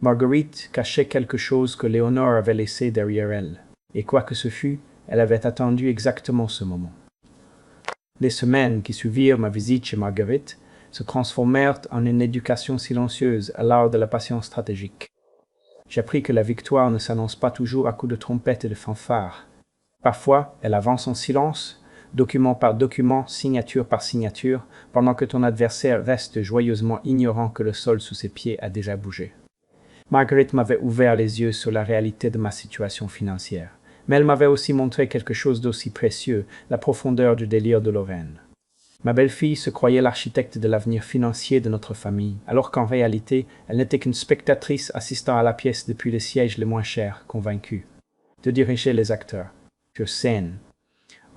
Speaker 1: Marguerite cachait quelque chose que Léonore avait laissé derrière elle, et quoi que ce fût, elle avait attendu exactement ce moment. Les semaines qui suivirent ma visite chez Marguerite se transformèrent en une éducation silencieuse à l'art de la patience stratégique. J'appris que la victoire ne s'annonce pas toujours à coups de trompette et de fanfare. Parfois, elle avance en silence, document par document, signature par signature, pendant que ton adversaire reste joyeusement ignorant que le sol sous ses pieds a déjà bougé. Marguerite m'avait ouvert les yeux sur la réalité de ma situation financière, mais elle m'avait aussi montré quelque chose d'aussi précieux, la profondeur du délire de Lorraine. Ma belle-fille se croyait l'architecte de l'avenir financier de notre famille, alors qu'en réalité, elle n'était qu'une spectatrice assistant à la pièce depuis les sièges les moins chers, convaincue de diriger les acteurs sur scène.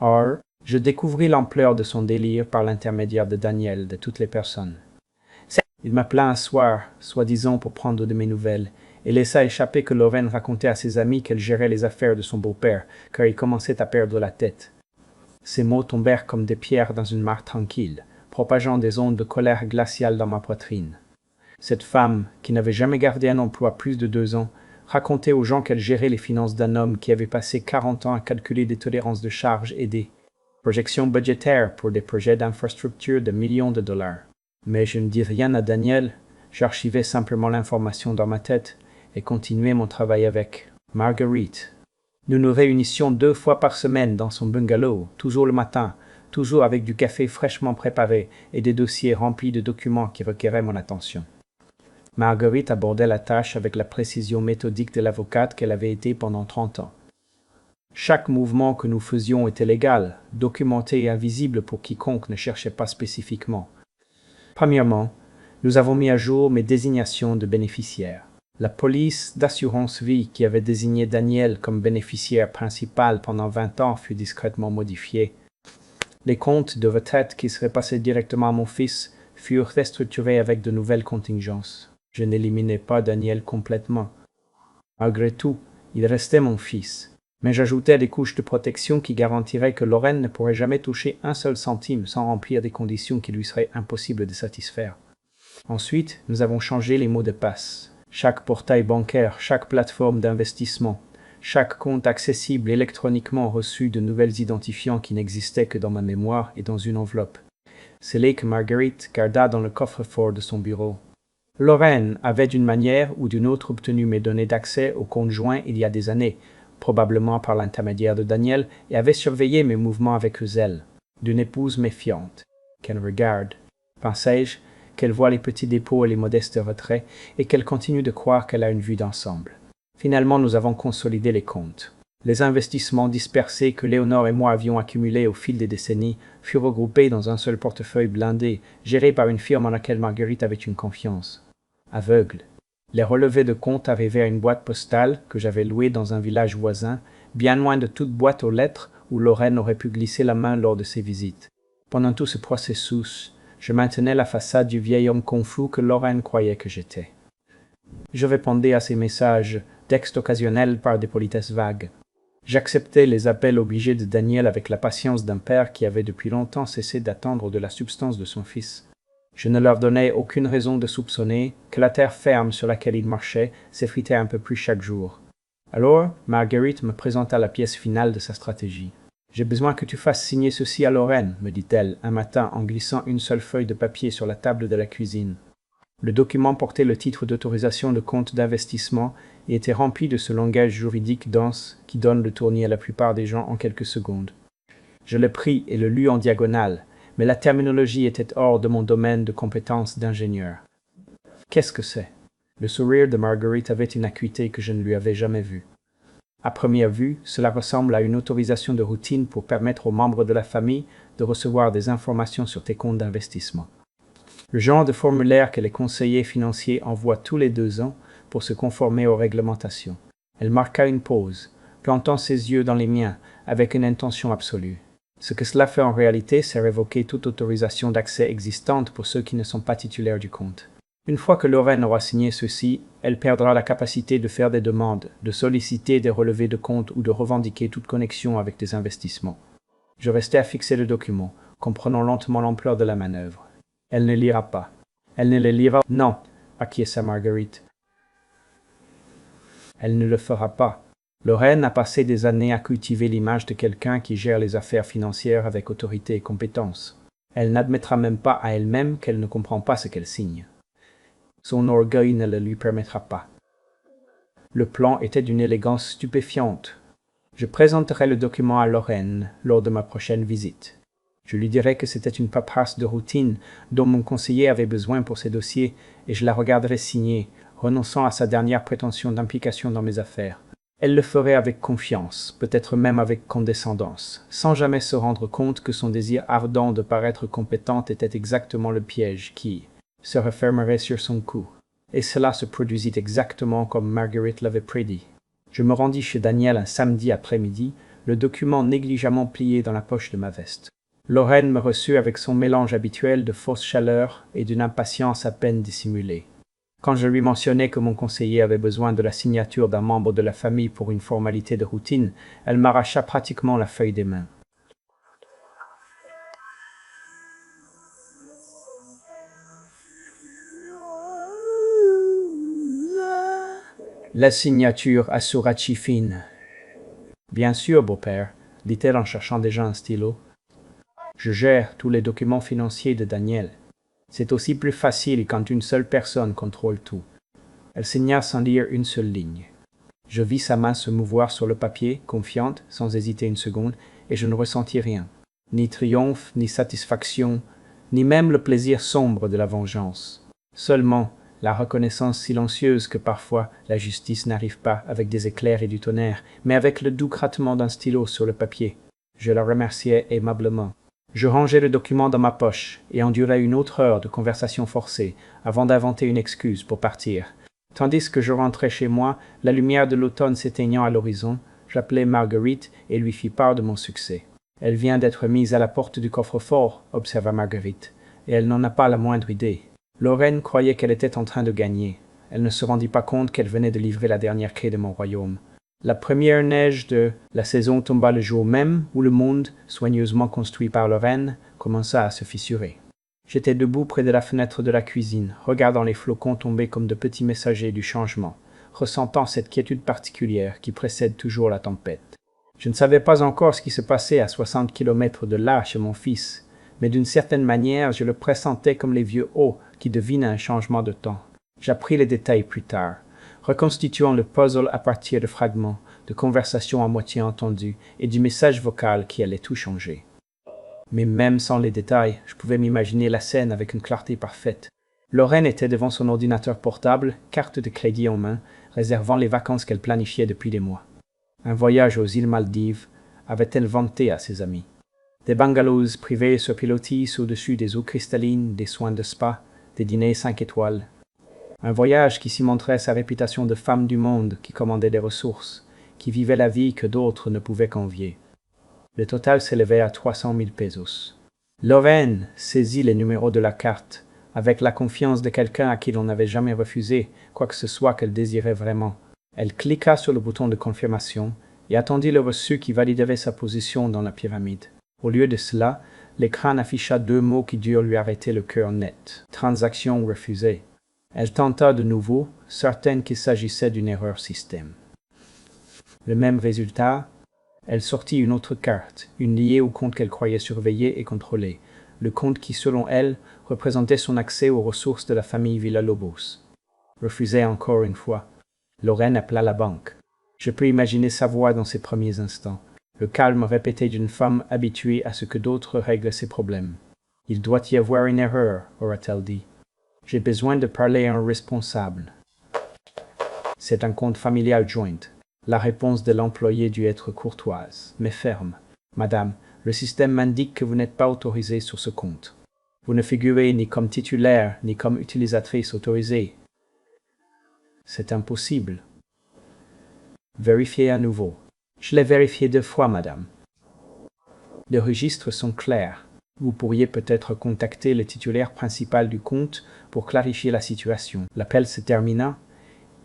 Speaker 1: Or, je découvris l'ampleur de son délire par l'intermédiaire de Daniel, de toutes les personnes. Il m'appela un soir, soi-disant pour prendre de mes nouvelles, et laissa échapper que Lorraine racontait à ses amis qu'elle gérait les affaires de son beau-père, car il commençait à perdre la tête. Ces mots tombèrent comme des pierres dans une mare tranquille, propageant des ondes de colère glaciale dans ma poitrine. Cette femme, qui n'avait jamais gardé un emploi plus de 2 ans, racontait aux gens qu'elle gérait les finances d'un homme qui avait passé 40 ans à calculer des tolérances de charges et des projections budgétaires pour des projets d'infrastructure de millions de dollars. Mais je ne dis rien à Daniel, j'archivais simplement l'information dans ma tête et continuais mon travail avec Marguerite. Nous nous réunissions 2 fois par semaine dans son bungalow, toujours le matin, toujours avec du café fraîchement préparé et des dossiers remplis de documents qui requéraient mon attention. Marguerite abordait la tâche avec la précision méthodique de l'avocate qu'elle avait été pendant 30 ans. Chaque mouvement que nous faisions était légal, documenté et invisible pour quiconque ne cherchait pas spécifiquement. Premièrement, nous avons mis à jour mes désignations de bénéficiaires. La police d'assurance vie qui avait désigné Daniel comme bénéficiaire principal pendant 20 ans fut discrètement modifiée. Les comptes de retraite qui seraient passés directement à mon fils furent restructurés avec de nouvelles contingences. Je n'éliminais pas Daniel complètement. Malgré tout, il restait mon fils. Mais j'ajoutais des couches de protection qui garantiraient que Lorraine ne pourrait jamais toucher un seul centime sans remplir des conditions qui lui seraient impossibles de satisfaire. Ensuite, nous avons changé les mots de passe. Chaque portail bancaire, chaque plateforme d'investissement, chaque compte accessible électroniquement reçut de nouvelles identifiants qui n'existaient que dans ma mémoire et dans une enveloppe. Scellée que Marguerite garda dans le coffre-fort de son bureau. Lorraine avait d'une manière ou d'une autre obtenu mes données d'accès au compte joint il y a des années, probablement par l'intermédiaire de Daniel, et avait surveillé mes mouvements avec zèle, d'une épouse méfiante. Qu'elle regarde, pensais-je, qu'elle voit les petits dépôts et les modestes retraits, et qu'elle continue de croire qu'elle a une vue d'ensemble. Finalement, nous avons consolidé les comptes. Les investissements dispersés que Léonore et moi avions accumulés au fil des décennies furent regroupés dans un seul portefeuille blindé, géré par une firme en laquelle Marguerite avait une confiance aveugle. Les relevés de compte arrivaient à une boîte postale que j'avais louée dans un village voisin, bien loin de toute boîte aux lettres où Lorraine aurait pu glisser la main lors de ses visites. Pendant tout ce processus, je maintenais la façade du vieil homme confus que Lorraine croyait que j'étais. Je répondais à ses messages, textes occasionnels par des politesses vagues. J'acceptais les appels obligés de Daniel avec la patience d'un père qui avait depuis longtemps cessé d'attendre de la substance de son fils. Je ne leur donnais aucune raison de soupçonner que la terre ferme sur laquelle ils marchaient s'effritait un peu plus chaque jour. Alors, Marguerite me présenta la pièce finale de sa stratégie. « J'ai besoin que tu fasses signer ceci à Lorraine, me dit-elle, un matin en glissant une seule feuille de papier sur la table de la cuisine. Le document portait le titre d'autorisation de compte d'investissement et était rempli de ce langage juridique dense qui donne le tournis à la plupart des gens en quelques secondes. Je le pris et le lus en diagonale, mais la terminologie était hors de mon domaine de compétence d'ingénieur. Qu'est-ce que c'est? Le sourire de Marguerite avait une acuité que je ne lui avais jamais vue. À première vue, cela ressemble à une autorisation de routine pour permettre aux membres de la famille de recevoir des informations sur tes comptes d'investissement. Le genre de formulaire que les conseillers financiers envoient tous les 2 ans pour se conformer aux réglementations. Elle marqua une pause, plantant ses yeux dans les miens avec une intention absolue. Ce que cela fait en réalité, c'est révoquer toute autorisation d'accès existante pour ceux qui ne sont pas titulaires du compte. Une fois que Lorraine aura signé ceci, elle perdra la capacité de faire des demandes, de solliciter des relevés de compte ou de revendiquer toute connexion avec des investissements. Je restai à fixer le document, comprenant lentement l'ampleur de la manœuvre. Elle ne lira pas. Elle ne le lira. Non, acquiesça Marguerite. Elle ne le fera pas. Lorraine a passé des années à cultiver l'image de quelqu'un qui gère les affaires financières avec autorité et compétence. Elle n'admettra même pas à elle-même qu'elle ne comprend pas ce qu'elle signe. Son orgueil ne le lui permettra pas. Le plan était d'une élégance stupéfiante. Je présenterai le document à Lorraine lors de ma prochaine visite. Je lui dirai que c'était une paperasse de routine dont mon conseiller avait besoin pour ses dossiers et je la regarderai signer, renonçant à sa dernière prétention d'implication dans mes affaires. Elle le ferait avec confiance, peut-être même avec condescendance, sans jamais se rendre compte que son désir ardent de paraître compétente était exactement le piège qui se refermerait sur son cou. Et cela se produisit exactement comme Marguerite l'avait prédit. Je me rendis chez Daniel un samedi après-midi, le document négligemment plié dans la poche de ma veste. Lorraine me reçut avec son mélange habituel de fausse chaleur et d'une impatience à peine dissimulée. Quand je lui mentionnai que mon conseiller avait besoin de la signature d'un membre de la famille pour une formalité de routine, elle m'arracha pratiquement la feuille des mains. La signature à Sourachi fine. Bien sûr, beau-père, dit-elle en cherchant déjà un stylo. Je gère tous les documents financiers de Daniel. C'est aussi plus facile quand une seule personne contrôle tout. Elle signa sans lire une seule ligne. Je vis sa main se mouvoir sur le papier, confiante, sans hésiter une seconde, et je ne ressentis rien. Ni triomphe, ni satisfaction, ni même le plaisir sombre de la vengeance. Seulement la reconnaissance silencieuse que parfois la justice n'arrive pas avec des éclairs et du tonnerre, mais avec le doux grattement d'un stylo sur le papier. Je la remerciai aimablement. Je rangeai le document dans ma poche et endurai une autre heure de conversation forcée avant d'inventer une excuse pour partir. Tandis que je rentrais chez moi, la lumière de l'automne s'éteignant à l'horizon, j'appelai Marguerite et lui fis part de mon succès. « Elle vient d'être mise à la porte du coffre-fort, observa Marguerite, et elle n'en a pas la moindre idée. » Lorraine croyait qu'elle était en train de gagner. Elle ne se rendit pas compte qu'elle venait de livrer la dernière clé de mon royaume. La première neige de la saison tomba le jour même où le monde, soigneusement construit par Lorraine, commença à se fissurer. J'étais debout près de la fenêtre de la cuisine, regardant les flocons tomber comme de petits messagers du changement, ressentant cette quiétude particulière qui précède toujours la tempête. Je ne savais pas encore ce qui se passait à 60 kilomètres de là chez mon fils, mais d'une certaine manière je le pressentais comme les vieux hauts qui devinent un changement de temps. J'appris les détails plus tard, reconstituant le puzzle à partir de fragments, de conversations à moitié entendues et du message vocal qui allait tout changer. Mais même sans les détails, je pouvais m'imaginer la scène avec une clarté parfaite. Lorraine était devant son ordinateur portable, carte de crédit en main, réservant les vacances qu'elle planifiait depuis des mois. Un voyage aux îles Maldives avait-elle vanté à ses amis. Des bungalows privés sur pilotis au-dessus des eaux cristallines, des soins de spa, des dîners 5 étoiles. Un voyage qui cimenterait sa réputation de femme du monde qui commandait des ressources, qui vivait la vie que d'autres ne pouvaient qu'envier. Le total s'élevait à 300 000 pesos. Lorraine saisit les numéros de la carte, avec la confiance de quelqu'un à qui l'on n'avait jamais refusé quoi que ce soit qu'elle désirait vraiment. Elle cliqua sur le bouton de confirmation et attendit le reçu qui validerait sa position dans la pyramide. Au lieu de cela, l'écran afficha 2 mots qui durent lui arrêter le cœur net. Transaction refusée. Elle tenta de nouveau, certaine qu'il s'agissait d'une erreur système. Le même résultat, elle sortit une autre carte, une liée au compte qu'elle croyait surveiller et contrôler, le compte qui, selon elle, représentait son accès aux ressources de la famille Villalobos. Refusée encore une fois. Lorraine appela la banque. Je peux imaginer sa voix dans ses premiers instants, le calme répété d'une femme habituée à ce que d'autres règlent ses problèmes. « Il doit y avoir une erreur, aura-t-elle dit. J'ai besoin de parler à un responsable. » C'est un compte familial joint. La réponse de l'employé dut être courtoise, mais ferme. « Madame, le système m'indique que vous n'êtes pas autorisée sur ce compte. Vous ne figurez ni comme titulaire, ni comme utilisatrice autorisée. C'est impossible. » Vérifiez à nouveau. Je l'ai vérifié 2 fois, madame. Les registres sont clairs. Vous pourriez peut-être contacter le titulaire principal du compte pour clarifier la situation. L'appel se termina,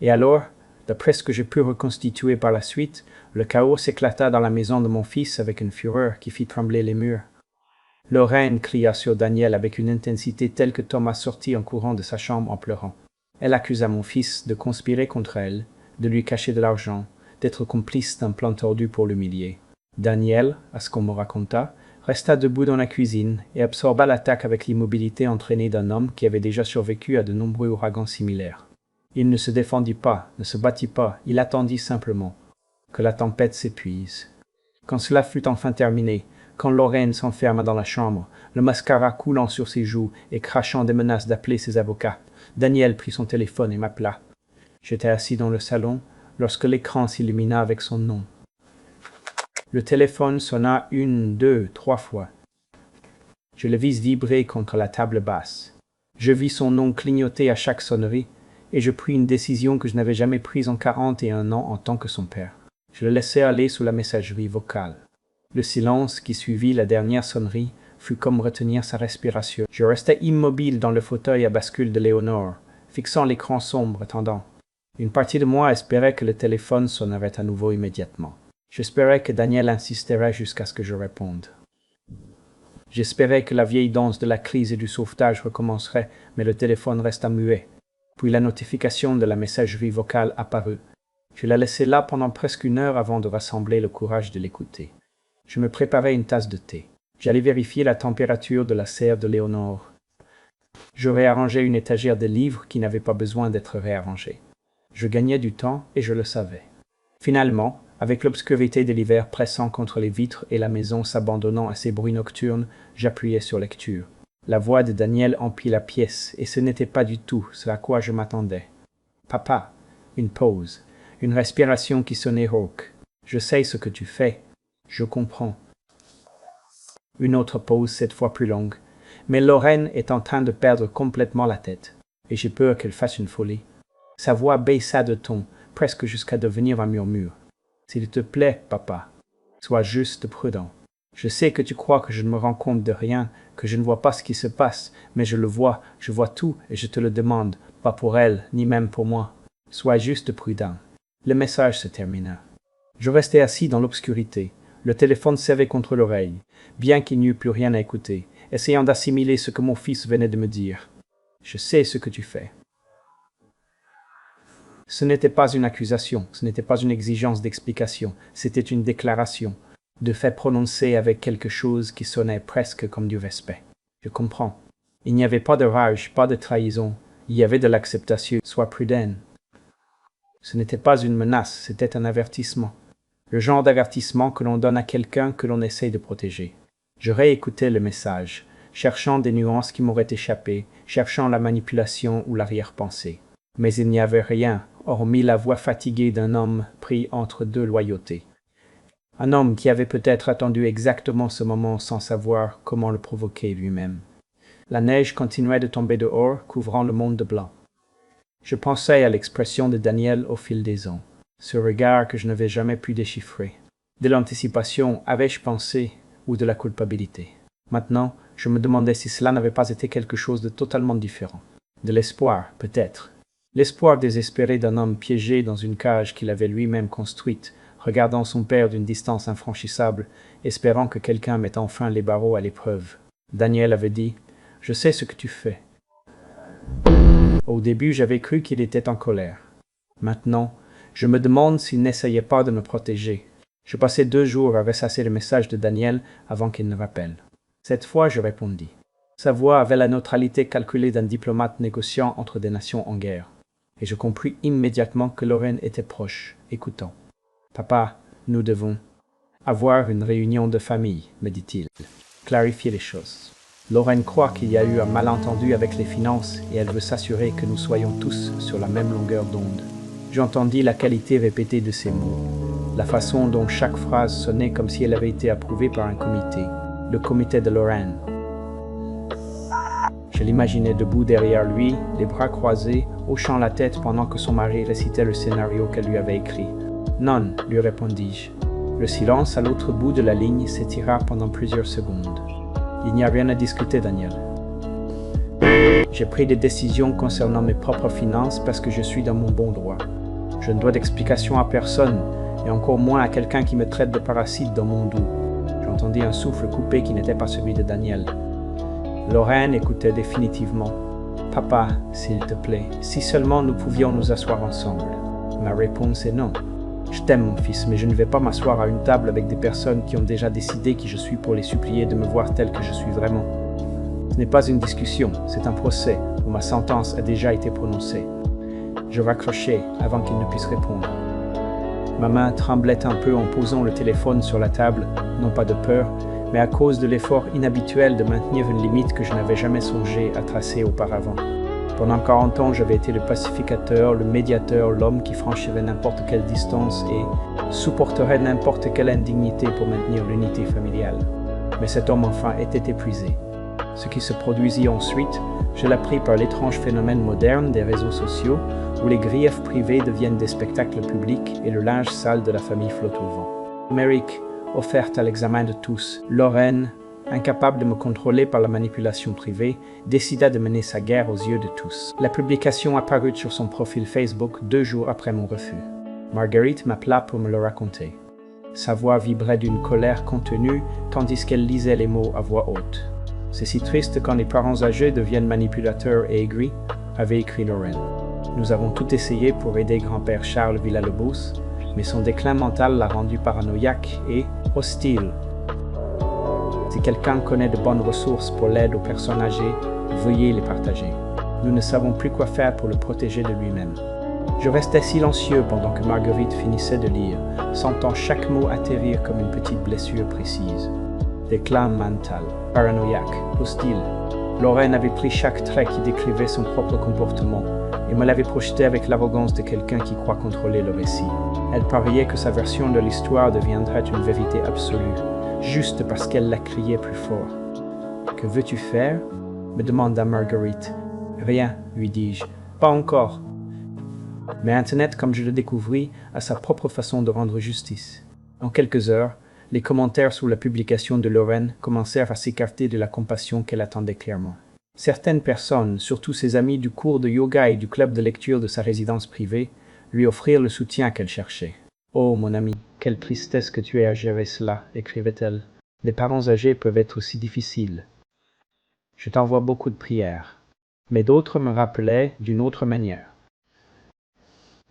Speaker 1: et alors, d'après ce que j'ai pu reconstituer par la suite, le chaos s'éclata dans la maison de mon fils avec une fureur qui fit trembler les murs. Lorraine cria sur Daniel avec une intensité telle que Thomas sortit en courant de sa chambre en pleurant. Elle accusa mon fils de conspirer contre elle, de lui cacher de l'argent, d'être complice d'un plan tordu pour l'humilier. Daniel, à ce qu'on me raconta, resta debout dans la cuisine et absorba l'attaque avec l'immobilité entraînée d'un homme qui avait déjà survécu à de nombreux ouragans similaires. Il ne se défendit pas, ne se battit pas, il attendit simplement. que la tempête s'épuise. Quand cela fut enfin terminé, quand Lorraine s'enferma dans la chambre, le mascara coulant sur ses joues et crachant des menaces d'appeler ses avocats, Daniel prit son téléphone et m'appela. J'étais assis dans le salon lorsque l'écran s'illumina avec son nom. Le téléphone sonna 1, 2, 3 fois. Je le vis vibrer contre la table basse. Je vis son nom clignoter à chaque sonnerie, et je pris une décision que je n'avais jamais prise en 41 ans en tant que son père. Je le laissai aller sous la messagerie vocale. Le silence qui suivit la dernière sonnerie fut comme retenir sa respiration. Je restais immobile dans le fauteuil à bascule de Léonore, fixant l'écran sombre attendant. Une partie de moi espérait que le téléphone sonnerait à nouveau immédiatement. J'espérais que Daniel insisterait jusqu'à ce que je réponde. J'espérais que la vieille danse de la crise et du sauvetage recommencerait, mais le téléphone resta muet. Puis la notification de la messagerie vocale apparut. Je la laissai là pendant presque 1 heure avant de rassembler le courage de l'écouter. Je me préparais une tasse de thé. J'allais vérifier la température de la serre de Léonore. Je réarrangeais une étagère de livres qui n'avait pas besoin d'être réarrangée. Je gagnais du temps et je le savais. Finalement, avec l'obscurité de l'hiver pressant contre les vitres et la maison s'abandonnant à ses bruits nocturnes, j'appuyais sur lecture. La voix de Daniel emplit la pièce, et ce n'était pas du tout ce à quoi je m'attendais. « Papa !» Une pause, une respiration qui sonnait rauque. « Je sais ce que tu fais. Je comprends. » Une autre pause, cette fois plus longue. « Mais Lorraine est en train de perdre complètement la tête, et j'ai peur qu'elle fasse une folie. » Sa voix baissa de ton, presque jusqu'à devenir un murmure. « S'il te plaît, papa, sois juste prudent. Je sais que tu crois que je ne me rends compte de rien, que je ne vois pas ce qui se passe, mais je le vois, je vois tout et je te le demande, pas pour elle, ni même pour moi. Sois juste prudent. » Le message se termina. Je restais assis dans l'obscurité, le téléphone serré contre l'oreille, bien qu'il n'y eût plus rien à écouter, essayant d'assimiler ce que mon fils venait de me dire. « Je sais ce que tu fais. » Ce n'était pas une accusation, ce n'était pas une exigence d'explication, c'était une déclaration, de fait prononcée avec quelque chose qui sonnait presque comme du respect. Je comprends. Il n'y avait pas de rage, pas de trahison, il y avait de l'acceptation, sois prudent. Ce n'était pas une menace, c'était un avertissement. Le genre d'avertissement que l'on donne à quelqu'un que l'on essaye de protéger. Je réécoutais le message, cherchant des nuances qui m'auraient échappé, cherchant la manipulation ou l'arrière-pensée. Mais il n'y avait rien, hormis la voix fatiguée d'un homme pris entre 2 loyautés. Un homme qui avait peut-être attendu exactement ce moment sans savoir comment le provoquer lui-même. La neige continuait de tomber dehors, couvrant le monde de blanc. Je pensais à l'expression de Daniel au fil des ans, ce regard que je n'avais jamais pu déchiffrer. De l'anticipation, avais-je pensé, ou de la culpabilité? Maintenant, je me demandais si cela n'avait pas été quelque chose de totalement différent. De l'espoir, peut-être. L'espoir désespéré d'un homme piégé dans une cage qu'il avait lui-même construite, regardant son père d'une distance infranchissable, espérant que quelqu'un mette enfin les barreaux à l'épreuve. Daniel avait dit « Je sais ce que tu fais. » Au début, j'avais cru qu'il était en colère. Maintenant, je me demande s'il n'essayait pas de me protéger. Je passai 2 jours à ressasser le message de Daniel avant qu'il ne rappelle. Cette fois, je répondis. Sa voix avait la neutralité calculée d'un diplomate négociant entre des nations en guerre. Et je compris immédiatement que Lorraine était proche, écoutant. « Papa, nous devons avoir une réunion de famille, me dit-il. Clarifier les choses. Lorraine croit qu'il y a eu un malentendu avec les finances et elle veut s'assurer que nous soyons tous sur la même longueur d'onde. » J'entendis la qualité répétée de ces mots, la façon dont chaque phrase sonnait comme si elle avait été approuvée par un comité, le comité de Lorraine. Je l'imaginais debout derrière lui, les bras croisés, hochant la tête pendant que son mari récitait le scénario qu'elle lui avait écrit. « Non, lui répondis-je. » Le silence à l'autre bout de la ligne s'étira pendant plusieurs secondes. « Il n'y a rien à discuter, Daniel. J'ai pris des décisions concernant mes propres finances parce que je suis dans mon bon droit. Je ne dois d'explication à personne, et encore moins à quelqu'un qui me traite de parasite dans mon dos. » J'entendis un souffle coupé qui n'était pas celui de Daniel. Lorraine écoutait définitivement. « Papa, s'il te plaît, si seulement nous pouvions nous asseoir ensemble. » Ma réponse est non. Je t'aime, mon fils, mais je ne vais pas m'asseoir à une table avec des personnes qui ont déjà décidé qui je suis pour les supplier de me voir tel que je suis vraiment. Ce n'est pas une discussion, c'est un procès où ma sentence a déjà été prononcée. Je raccrochai avant qu'il ne puisse répondre. Ma main tremblait un peu en posant le téléphone sur la table, non pas de peur, mais à cause de l'effort inhabituel de maintenir une limite que je n'avais jamais songé à tracer auparavant. Pendant 40 ans, j'avais été le pacificateur, le médiateur, l'homme qui franchirait n'importe quelle distance et supporterait n'importe quelle indignité pour maintenir l'unité familiale. Mais cet homme enfin était épuisé. Ce qui se produisit ensuite, je l'appris par l'étrange phénomène moderne des réseaux sociaux, où les griefs privés deviennent des spectacles publics et le linge sale de la famille flotte au vent. Numérique, offerte à l'examen de tous, Lorraine, incapable de me contrôler par la manipulation privée, décida de mener sa guerre aux yeux de tous. La publication apparut sur son profil Facebook 2 jours après mon refus. Marguerite m'appela pour me le raconter. Sa voix vibrait d'une colère contenue, tandis qu'elle lisait les mots à voix haute. « C'est si triste quand les parents âgés deviennent manipulateurs et aigris », avait écrit Lorraine. Nous avons tout essayé pour aider grand-père Charles Villalobos, mais son déclin mental l'a rendu paranoïaque et hostile. Si quelqu'un connaît de bonnes ressources pour l'aide aux personnes âgées, veuillez les partager. Nous ne savons plus quoi faire pour le protéger de lui-même. Je restais silencieux pendant que Marguerite finissait de lire, sentant chaque mot atterrir comme une petite blessure précise. Déclin mental, paranoïaque, hostile. Lorraine avait pris chaque trait qui décrivait son propre comportement et me l'avait projeté avec l'arrogance de quelqu'un qui croit contrôler le récit. Elle pariait que sa version de l'histoire deviendrait une vérité absolue, juste parce qu'elle la criait plus fort. « Que veux-tu faire » me demanda Marguerite. « Rien, lui dis-je. Pas encore. » Mais Internet, comme je le découvris, a sa propre façon de rendre justice. En quelques heures, les commentaires sous la publication de Lorraine commencèrent à s'écarter de la compassion qu'elle attendait clairement. Certaines personnes, surtout ses amis du cours de yoga et du club de lecture de sa résidence privée, lui offrirent le soutien qu'elle cherchait. « Oh, mon ami, quelle tristesse que tu aies à gérer cela » écrivait-elle. « Les parents âgés peuvent être aussi difficiles. Je t'envoie beaucoup de prières. » Mais d'autres me rappelaient d'une autre manière.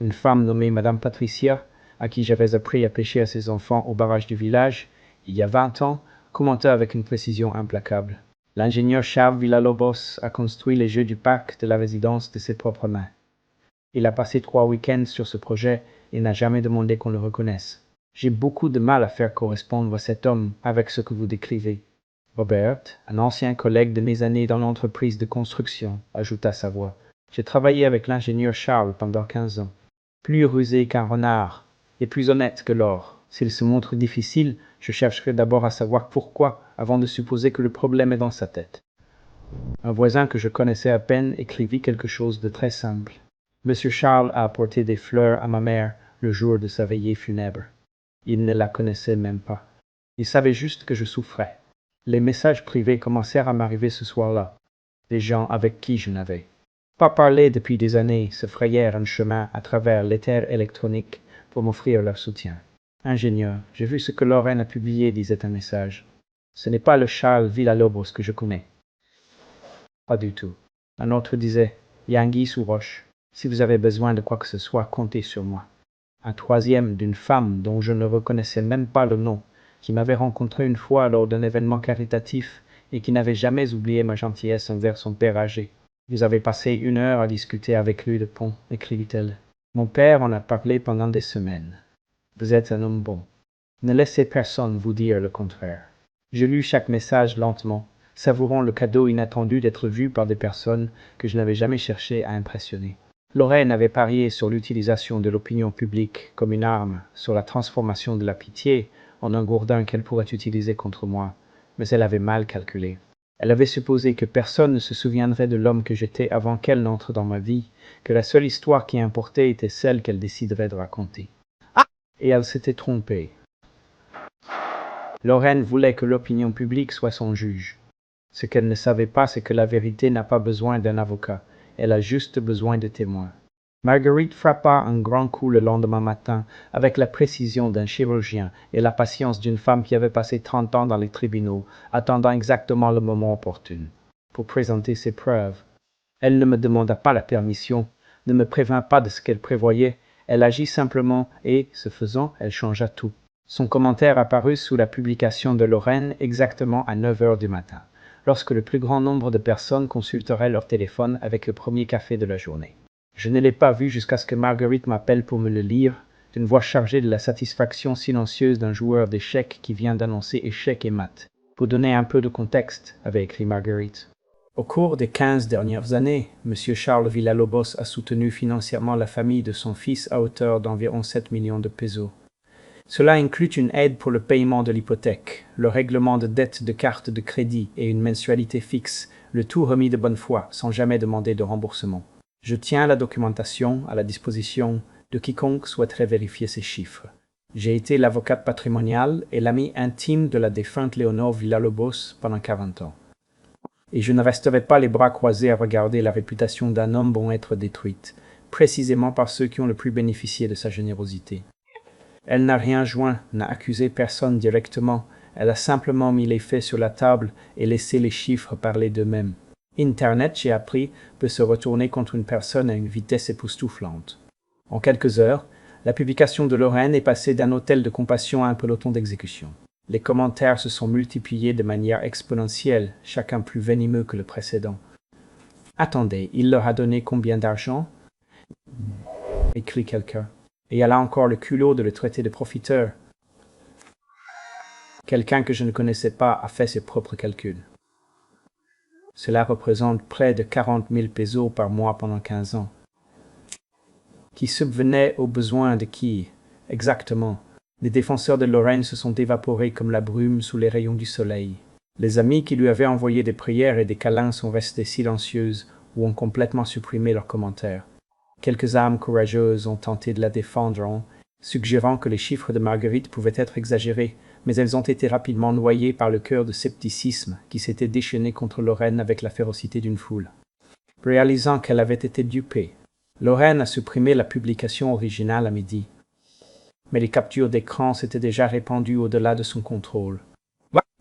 Speaker 1: Une femme nommée Madame Patricia, à qui j'avais appris à pêcher à ses enfants au barrage du village, il y a 20 ans, commenta avec une précision implacable. L'ingénieur Charles Villalobos a construit les jeux du parc de la résidence de ses propres mains. Il a passé 3 week-ends sur ce projet et n'a jamais demandé qu'on le reconnaisse. J'ai beaucoup de mal à faire correspondre cet homme avec ce que vous décrivez. Robert, un ancien collègue de mes années dans l'entreprise de construction, ajouta sa voix. J'ai travaillé avec l'ingénieur Charles pendant 15 ans. Plus rusé qu'un renard, et plus honnête que l'or. S'il se montre difficile, je chercherai d'abord à savoir pourquoi, avant de supposer que le problème est dans sa tête. Un voisin que je connaissais à peine écrivit quelque chose de très simple. Monsieur Charles a apporté des fleurs à ma mère le jour de sa veillée funèbre. Il ne la connaissait même pas. Il savait juste que je souffrais. Les messages privés commencèrent à m'arriver ce soir-là. Des gens avec qui je n'avais pas parlé depuis des années se frayèrent un chemin à travers l'éther électronique pour m'offrir leur soutien. « Ingénieur, j'ai vu ce que Lorraine a publié, disait un message. Ce n'est pas le Charles Villalobos que je connais. Pas du tout. Un autre disait « Yangui sous roche. Si vous avez besoin de quoi que ce soit, comptez sur moi. » Un troisième d'une femme dont je ne reconnaissais même pas le nom, qui m'avait rencontré une fois lors d'un événement caritatif et qui n'avait jamais oublié ma gentillesse envers son père âgé. Vous avez passé 1 heure à discuter avec lui de pont, écrivit-elle. Mon père en a parlé pendant des semaines. Vous êtes un homme bon. Ne laissez personne vous dire le contraire. Je lus chaque message lentement, savourant le cadeau inattendu d'être vu par des personnes que je n'avais jamais cherché à impressionner. Lorraine avait parié sur l'utilisation de l'opinion publique comme une arme, sur la transformation de la pitié en un gourdin qu'elle pourrait utiliser contre moi, mais elle avait mal calculé. Elle avait supposé que personne ne se souviendrait de l'homme que j'étais avant qu'elle n'entre dans ma vie, que la seule histoire qui importait était celle qu'elle déciderait de raconter. Et elle s'était trompée. Lorraine voulait que l'opinion publique soit son juge. Ce qu'elle ne savait pas, c'est que la vérité n'a pas besoin d'un avocat, elle a juste besoin de témoins. Marguerite frappa un grand coup le lendemain matin, avec la précision d'un chirurgien et la patience d'une femme qui avait passé 30 ans dans les tribunaux, attendant exactement le moment opportun pour présenter ses preuves. Elle ne me demanda pas la permission, ne me prévint pas de ce qu'elle prévoyait, elle agit simplement et, ce faisant, elle changea tout. Son commentaire apparut sous la publication de Lorraine exactement à 9 heures du matin, lorsque le plus grand nombre de personnes consulteraient leur téléphone avec le premier café de la journée. Je ne l'ai pas vu jusqu'à ce que Marguerite m'appelle pour me le lire, d'une voix chargée de la satisfaction silencieuse d'un joueur d'échecs qui vient d'annoncer échec et mat. Pour donner un peu de contexte, avait écrit Marguerite. Au cours des 15 dernières années, M. Charles Villalobos a soutenu financièrement la famille de son fils à hauteur d'environ 7 millions de pesos. Cela inclut une aide pour le paiement de l'hypothèque, le règlement de dettes de carte de crédit et une mensualité fixe, le tout remis de bonne foi, sans jamais demander de remboursement. Je tiens la documentation à la disposition de quiconque souhaiterait vérifier ces chiffres. J'ai été l'avocate patrimoniale et l'ami intime de la défunte Léonore Villalobos pendant 40 ans. Et je ne resterai pas les bras croisés à regarder la réputation d'un homme bon être détruite, précisément par ceux qui ont le plus bénéficié de sa générosité. Elle n'a rien joint, n'a accusé personne directement, elle a simplement mis les faits sur la table et laissé les chiffres parler d'eux-mêmes. Internet, j'ai appris, peut se retourner contre une personne à une vitesse époustouflante. En quelques heures, la publication de Lorraine est passée d'un hôtel de compassion à un peloton d'exécution. Les commentaires se sont multipliés de manière exponentielle, chacun plus venimeux que le précédent. « Attendez, il leur a donné combien d'argent » écrit quelqu'un. Et elle a encore le culot de le traiter de profiteur. Quelqu'un que je ne connaissais pas a fait ses propres calculs. Cela représente près de 40 000 pesos par mois pendant 15 ans. Qui subvenait aux besoins de qui, exactement? Les défenseurs de Lorraine se sont évaporés comme la brume sous les rayons du soleil. Les amis qui lui avaient envoyé des prières et des câlins sont restés silencieuses ou ont complètement supprimé leurs commentaires. Quelques âmes courageuses ont tenté de la défendre en suggérant que les chiffres de Marguerite pouvaient être exagérés, mais elles ont été rapidement noyées par le cœur de scepticisme qui s'était déchaîné contre Lorraine avec la férocité d'une foule. Réalisant qu'elle avait été dupée, Lorraine a supprimé la publication originale à midi. Mais les captures d'écran s'étaient déjà répandues au-delà de son contrôle.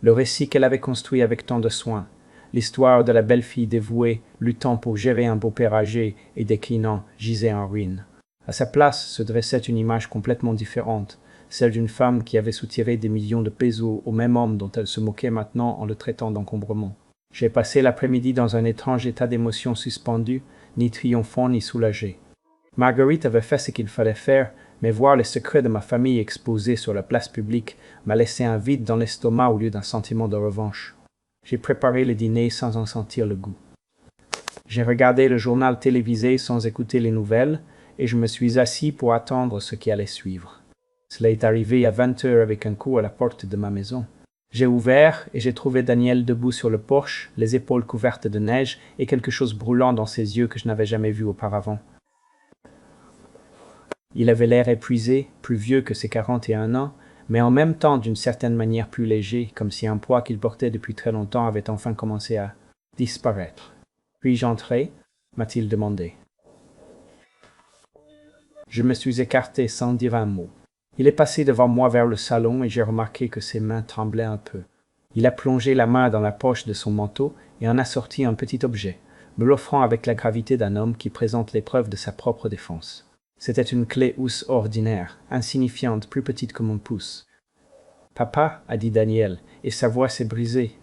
Speaker 1: Le récit qu'elle avait construit avec tant de soin, l'histoire de la belle fille dévouée, luttant pour gérer un beau-père âgé et déclinant, gisait en ruine. À sa place se dressait une image complètement différente, celle d'une femme qui avait soutiré des millions de pesos au même homme dont elle se moquait maintenant en le traitant d'encombrement. J'ai passé l'après-midi dans un étrange état d'émotion suspendu, ni triomphant ni soulagé. Marguerite avait fait ce qu'il fallait faire, mais voir les secrets de ma famille exposés sur la place publique m'a laissé un vide dans l'estomac au lieu d'un sentiment de revanche. J'ai préparé le dîner sans en sentir le goût. J'ai regardé le journal télévisé sans écouter les nouvelles, et je me suis assis pour attendre ce qui allait suivre. Cela est arrivé à 20 heures avec un coup à la porte de ma maison. J'ai ouvert et j'ai trouvé Daniel debout sur le porche, les épaules couvertes de neige et quelque chose brûlant dans ses yeux que je n'avais jamais vu auparavant. Il avait l'air épuisé, plus vieux que ses 41 ans, mais en même temps d'une certaine manière plus léger, comme si un poids qu'il portait depuis très longtemps avait enfin commencé à disparaître. « Puis-je entrer » m'a-t-il demandé. Je me suis écarté sans dire un mot. Il est passé devant moi vers le salon et j'ai remarqué que ses mains tremblaient un peu. Il a plongé la main dans la poche de son manteau et en a sorti un petit objet, me l'offrant avec la gravité d'un homme qui présente l'épreuve de sa propre défense. C'était une clé housse ordinaire, insignifiante, plus petite que mon pouce. « Papa, a dit Daniel, et sa voix s'est brisée.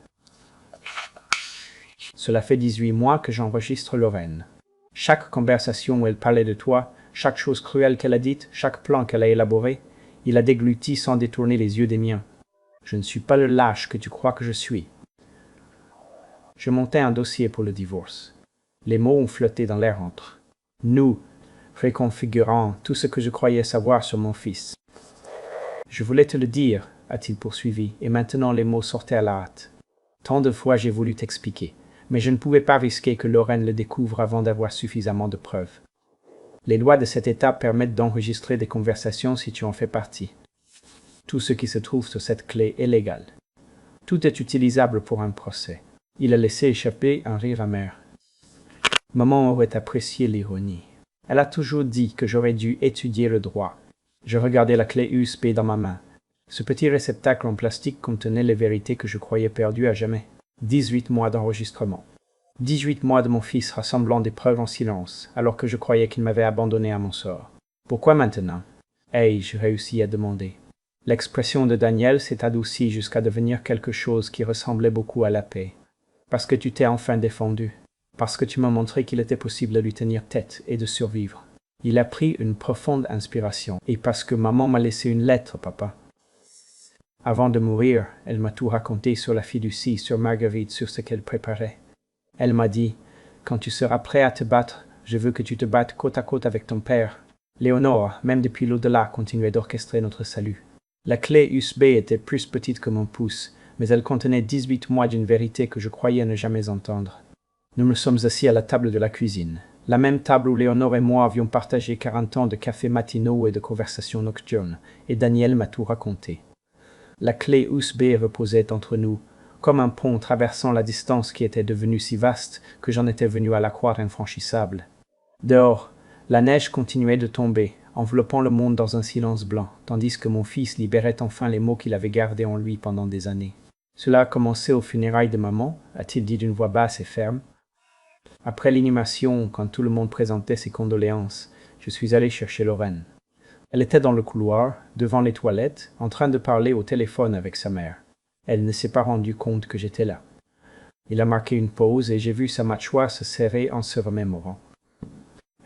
Speaker 1: Cela fait 18 mois que j'enregistre Lorraine. Chaque conversation où elle parlait de toi, chaque chose cruelle qu'elle a dite, chaque plan qu'elle a élaboré, il a dégluti sans détourner les yeux des miens. Je ne suis pas le lâche que tu crois que je suis. » Je montai un dossier pour le divorce. Les mots ont flotté dans l'air entre nous, préconfigurant tout ce que je croyais savoir sur mon fils. « Je voulais te le dire, a-t-il poursuivi, et maintenant les mots sortaient à la hâte. Tant de fois j'ai voulu t'expliquer, mais je ne pouvais pas risquer que Lorraine le découvre avant d'avoir suffisamment de preuves. Les lois de cet État permettent d'enregistrer des conversations si tu en fais partie. Tout ce qui se trouve sur cette clé est légal. Tout est utilisable pour un procès. » Il a laissé échapper un rire amer. Maman aurait apprécié l'ironie. Elle a toujours dit que j'aurais dû étudier le droit. Je regardais la clé USB dans ma main. Ce petit réceptacle en plastique contenait les vérités que je croyais perdues à jamais. 18 mois d'enregistrement. 18 mois de mon fils rassemblant des preuves en silence, alors que je croyais qu'il m'avait abandonné à mon sort. Pourquoi maintenant? Ai-je réussi à demander. L'expression de Daniel s'est adoucie jusqu'à devenir quelque chose qui ressemblait beaucoup à la paix. Parce que tu t'es enfin défendu. Parce que tu m'as montré qu'il était possible de lui tenir tête et de survivre. Il a pris une profonde inspiration. Et parce que maman m'a laissé une lettre, papa. Avant de mourir, elle m'a tout raconté sur la fiducie, sur Marguerite, sur ce qu'elle préparait. Elle m'a dit, quand tu seras prêt à te battre, je veux que tu te battes côte à côte avec ton père. Léonore, même depuis l'au-delà, continuait d'orchestrer notre salut. La clé USB était plus petite que mon pouce, mais elle contenait 18 mois d'une vérité que je croyais ne jamais entendre. Nous nous sommes assis à la table de la cuisine, la même table où Léonore et moi avions partagé 40 ans de cafés matinaux et de conversations nocturnes, et Daniel m'a tout raconté. La clé USB reposait entre nous, comme un pont traversant la distance qui était devenue si vaste que j'en étais venu à la croire infranchissable. Dehors, la neige continuait de tomber, enveloppant le monde dans un silence blanc, tandis que mon fils libérait enfin les mots qu'il avait gardés en lui pendant des années. Cela a commencé aux funérailles de maman, a-t-il dit d'une voix basse et ferme. Après l'inhumation, quand tout le monde présentait ses condoléances, je suis allé chercher Lorraine. Elle était dans le couloir, devant les toilettes, en train de parler au téléphone avec sa mère. Elle ne s'est pas rendue compte que j'étais là. Il a marqué une pause et j'ai vu sa mâchoire se serrer en se remémorant.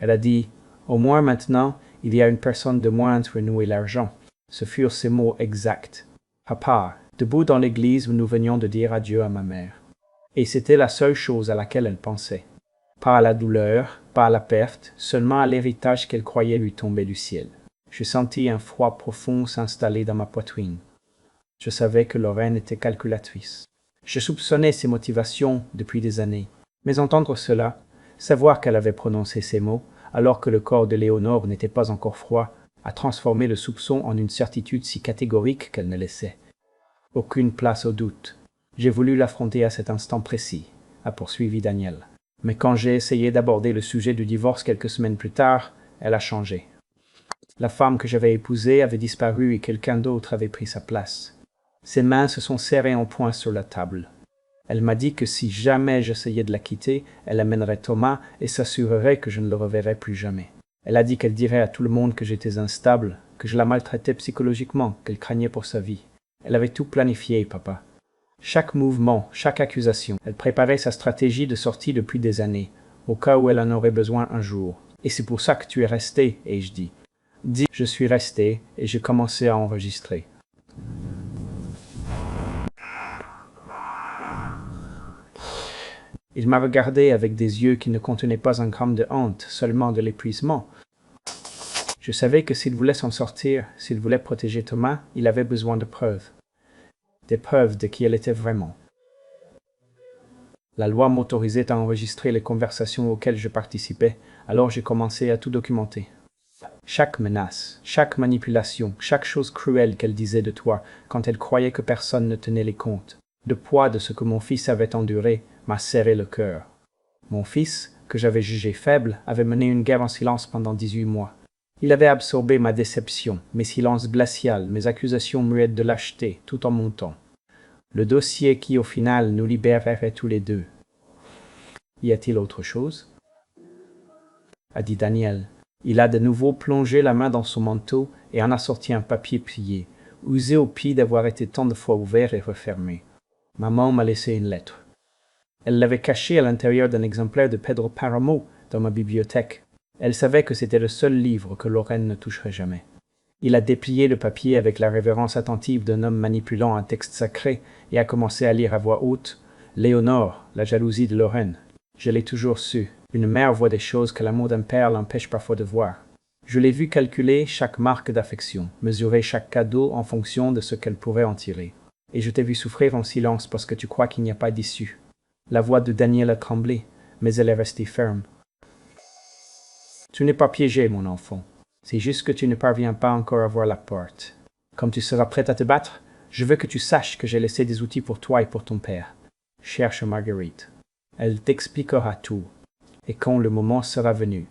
Speaker 1: Elle a dit « Au moins maintenant, il y a une personne de moins entre nous et l'argent. » Ce furent ses mots exacts. Papa, debout dans l'église où nous venions de dire adieu à ma mère. Et c'était la seule chose à laquelle elle pensait. Pas à la douleur, pas à la perte, seulement à l'héritage qu'elle croyait lui tomber du ciel. Je sentis un froid profond s'installer dans ma poitrine. Je savais que Lorraine était calculatrice. Je soupçonnais ses motivations depuis des années. Mais entendre cela, savoir qu'elle avait prononcé ces mots, alors que le corps de Léonore n'était pas encore froid, a transformé le soupçon en une certitude si catégorique qu'elle ne laissait aucune place au doute. J'ai voulu l'affronter à cet instant précis, a poursuivi Daniel. Mais quand j'ai essayé d'aborder le sujet du divorce quelques semaines plus tard, elle a changé. La femme que j'avais épousée avait disparu et quelqu'un d'autre avait pris sa place. Ses mains se sont serrées en poing sur la table. Elle m'a dit que si jamais j'essayais de la quitter, elle amènerait Thomas et s'assurerait que je ne le reverrais plus jamais. Elle a dit qu'elle dirait à tout le monde que j'étais instable, que je la maltraitais psychologiquement, qu'elle craignait pour sa vie. Elle avait tout planifié, papa. Chaque mouvement, chaque accusation. Elle préparait sa stratégie de sortie depuis des années, au cas où elle en aurait besoin un jour. Et c'est pour ça que tu es resté, ai-je dit. Je suis resté et j'ai commencé à enregistrer. Il m'a regardé avec des yeux qui ne contenaient pas un gramme de honte, seulement de l'épuisement. Je savais que s'il voulait s'en sortir, s'il voulait protéger Thomas, il avait besoin de preuves. Des preuves de qui elle était vraiment. La loi m'autorisait à enregistrer les conversations auxquelles je participais, alors j'ai commencé à tout documenter. Chaque menace, chaque manipulation, chaque chose cruelle qu'elle disait de toi quand elle croyait que personne ne tenait les comptes. Le poids de ce que mon fils avait enduré m'a serré le cœur. Mon fils, que j'avais jugé faible, avait mené une guerre en silence pendant 18 mois. Il avait absorbé ma déception, mes silences glaciaux, mes accusations muettes de lâcheté, tout en montant. Le dossier qui, au final, nous libérerait tous les deux. Y a-t-il autre chose? A dit Daniel. Il a de nouveau plongé la main dans son manteau et en a sorti un papier plié, usé au pied d'avoir été tant de fois ouvert et refermé. Maman m'a laissé une lettre. Elle l'avait cachée à l'intérieur d'un exemplaire de Pedro Páramo dans ma bibliothèque. Elle savait que c'était le seul livre que Lorraine ne toucherait jamais. Il a déplié le papier avec la révérence attentive d'un homme manipulant un texte sacré et a commencé à lire à voix haute « Léonore, la jalousie de Lorraine. Je l'ai toujours su. Une mère voit des choses que l'amour d'un père l'empêche parfois de voir. Je l'ai vu calculer chaque marque d'affection, mesurer chaque cadeau en fonction de ce qu'elle pourrait en tirer. Et je t'ai vu souffrir en silence parce que tu crois qu'il n'y a pas d'issue. » La voix de Daniel a tremblé, mais elle est restée ferme. « Tu n'es pas piégé, mon enfant. C'est juste que tu ne parviens pas encore à voir la porte. Comme tu seras prête à te battre, je veux que tu saches que j'ai laissé des outils pour toi et pour ton père. Cherche Marguerite. Elle t'expliquera tout. Et quand le moment sera venu,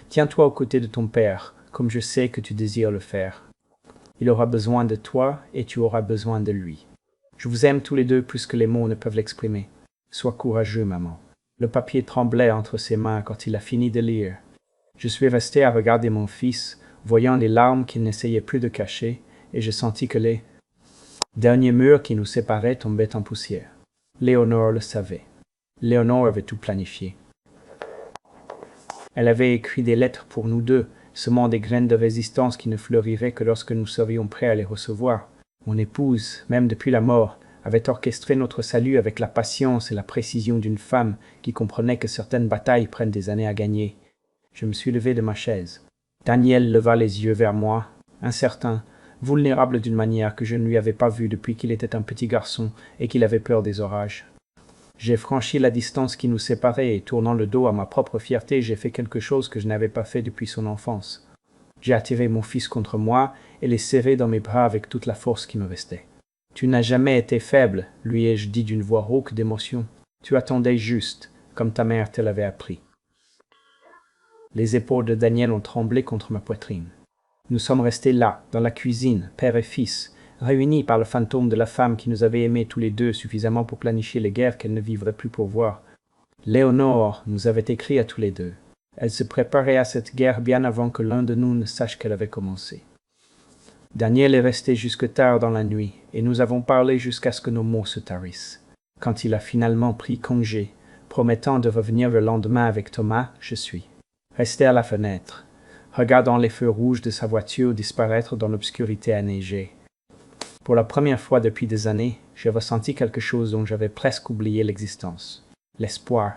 Speaker 1: tiens-toi aux côtés de ton père, comme je sais que tu désires le faire. Il aura besoin de toi et tu auras besoin de lui. Je vous aime tous les deux plus que les mots ne peuvent l'exprimer. Sois courageux, maman. » Le papier tremblait entre ses mains quand il a fini de lire. Je suis resté à regarder mon fils, voyant les larmes qu'il n'essayait plus de cacher, et je sentis que les derniers murs qui nous séparaient tombaient en poussière. Léonore le savait. Léonore avait tout planifié. Elle avait écrit des lettres pour nous deux, semant des graines de résistance qui ne fleuriraient que lorsque nous serions prêts à les recevoir. Mon épouse, même depuis la mort, avait orchestré notre salut avec la patience et la précision d'une femme qui comprenait que certaines batailles prennent des années à gagner. Je me suis levé de ma chaise. Daniel leva les yeux vers moi, incertain, vulnérable d'une manière que je ne lui avais pas vue depuis qu'il était un petit garçon et qu'il avait peur des orages. J'ai franchi la distance qui nous séparait et tournant le dos à ma propre fierté, j'ai fait quelque chose que je n'avais pas fait depuis son enfance. J'ai attiré mon fils contre moi et l'ai serré dans mes bras avec toute la force qui me restait. « Tu n'as jamais été faible, lui ai-je dit d'une voix rauque d'émotion. Tu attendais juste, comme ta mère te l'avait appris. » Les épaules de Daniel ont tremblé contre ma poitrine. Nous sommes restés là, dans la cuisine, père et fils, réunis par le fantôme de la femme qui nous avait aimés tous les deux suffisamment pour planifier les guerres qu'elle ne vivrait plus pour voir. Léonore nous avait écrit à tous les deux. Elle se préparait à cette guerre bien avant que l'un de nous ne sache qu'elle avait commencé. Daniel est resté jusque tard dans la nuit, et nous avons parlé jusqu'à ce que nos mots se tarissent. Quand il a finalement pris congé, promettant de revenir le lendemain avec Thomas, je suis resté à la fenêtre, regardant les feux rouges de sa voiture disparaître dans l'obscurité enneigée. Pour la première fois depuis des années, j'ai ressenti quelque chose dont j'avais presque oublié l'existence. L'espoir.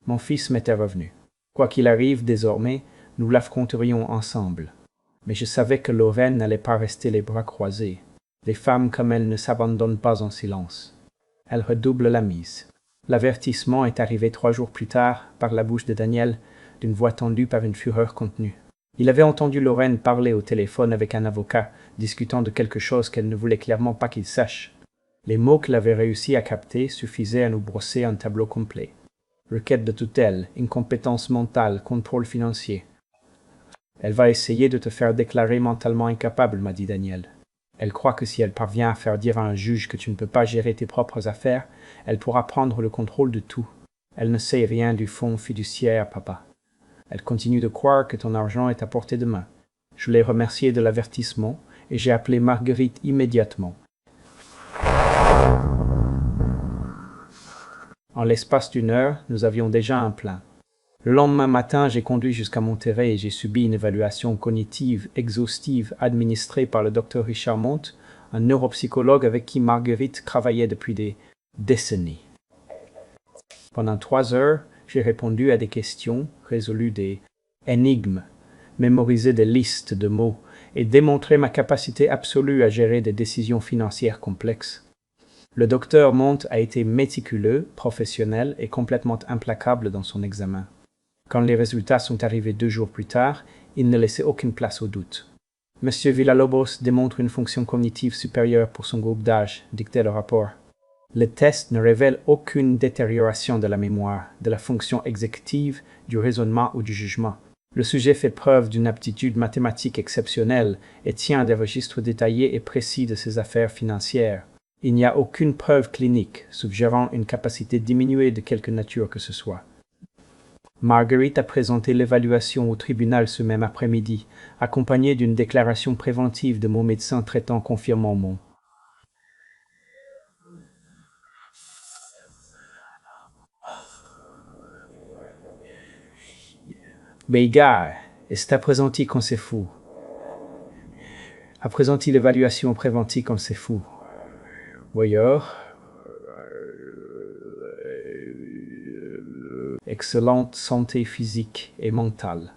Speaker 1: Mon fils m'était revenu. Quoi qu'il arrive désormais, nous l'affronterions ensemble. Mais je savais que Lorraine n'allait pas rester les bras croisés. Les femmes comme elle ne s'abandonnent pas en silence. Elle redouble la mise. L'avertissement est arrivé 3 jours plus tard, par la bouche de Daniel, d'une voix tendue par une fureur contenue. Il avait entendu Lorraine parler au téléphone avec un avocat, discutant de quelque chose qu'elle ne voulait clairement pas qu'il sache. Les mots qu'il avait réussi à capter suffisaient à nous brosser un tableau complet. Requête de tutelle, incompétence mentale, contrôle financier. « Elle va essayer de te faire déclarer mentalement incapable, m'a dit Daniel. Elle croit que si elle parvient à faire dire à un juge que tu ne peux pas gérer tes propres affaires, elle pourra prendre le contrôle de tout. Elle ne sait rien du fonds fiduciaire, papa. Elle continue de croire que ton argent est à portée de main. Je l'ai remerciée de l'avertissement et j'ai appelé Marguerite immédiatement. En l'espace d'1 heure, nous avions déjà un plan. Le lendemain matin, j'ai conduit jusqu'à Monterrey et j'ai subi une évaluation cognitive exhaustive administrée par le docteur Richard Montt, un neuropsychologue avec qui Marguerite travaillait depuis des décennies. Pendant 3 heures, j'ai répondu à des questions, résolu des énigmes, mémorisé des listes de mots et démontré ma capacité absolue à gérer des décisions financières complexes. Le docteur Montt a été méticuleux, professionnel et complètement implacable dans son examen. Quand les résultats sont arrivés 2 jours plus tard, il ne laissait aucune place au doute. « Monsieur Villalobos démontre une fonction cognitive supérieure pour son groupe d'âge », dictait le rapport. Le test ne révèle aucune détérioration de la mémoire, de la fonction exécutive, du raisonnement ou du jugement. Le sujet fait preuve d'une aptitude mathématique exceptionnelle et tient des registres détaillés et précis de ses affaires financières. Il n'y a aucune preuve clinique suggérant une capacité diminuée de quelque nature que ce soit. Marguerite a présenté l'évaluation au tribunal ce même après-midi, accompagnée d'une déclaration préventive de mon médecin traitant confirmant mon Beigard, et c'est apprenti qu'on c'est fou. Apprenti l'évaluation préventive comme c'est fou. Voyeur. Excellente santé physique et mentale.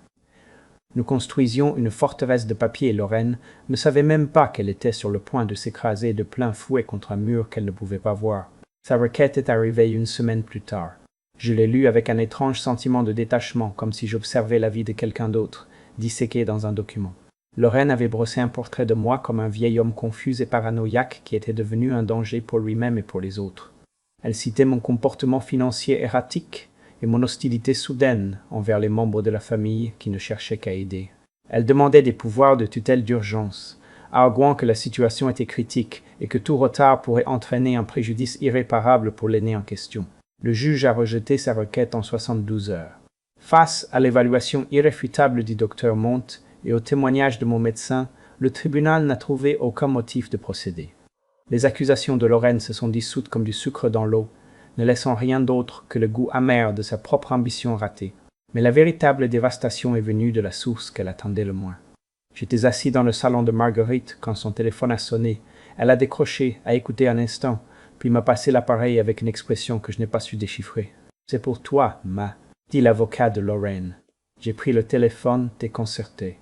Speaker 1: Nous construisions une forteresse de papier et Lorraine ne savait même pas qu'elle était sur le point de s'écraser de plein fouet contre un mur qu'elle ne pouvait pas voir. Sa requête est arrivée 1 semaine plus tard. Je l'ai lue avec un étrange sentiment de détachement, comme si j'observais la vie de quelqu'un d'autre, disséqué dans un document. Lorraine avait brossé un portrait de moi comme un vieil homme confus et paranoïaque qui était devenu un danger pour lui-même et pour les autres. Elle citait mon comportement financier erratique et mon hostilité soudaine envers les membres de la famille qui ne cherchaient qu'à aider. Elle demandait des pouvoirs de tutelle d'urgence, arguant que la situation était critique et que tout retard pourrait entraîner un préjudice irréparable pour l'aîné en question. Le juge a rejeté sa requête en 72 heures. Face à l'évaluation irréfutable du docteur Montt et au témoignage de mon médecin, le tribunal n'a trouvé aucun motif de procéder. Les accusations de Lorraine se sont dissoutes comme du sucre dans l'eau, ne laissant rien d'autre que le goût amer de sa propre ambition ratée. Mais la véritable dévastation est venue de la source qu'elle attendait le moins. J'étais assis dans le salon de Marguerite quand son téléphone a sonné. Elle a décroché, a écouté un instant, puis m'a passé l'appareil avec une expression que je n'ai pas su déchiffrer. « C'est pour toi, Ma », dit l'avocat de Lorraine. J'ai pris le téléphone déconcerté.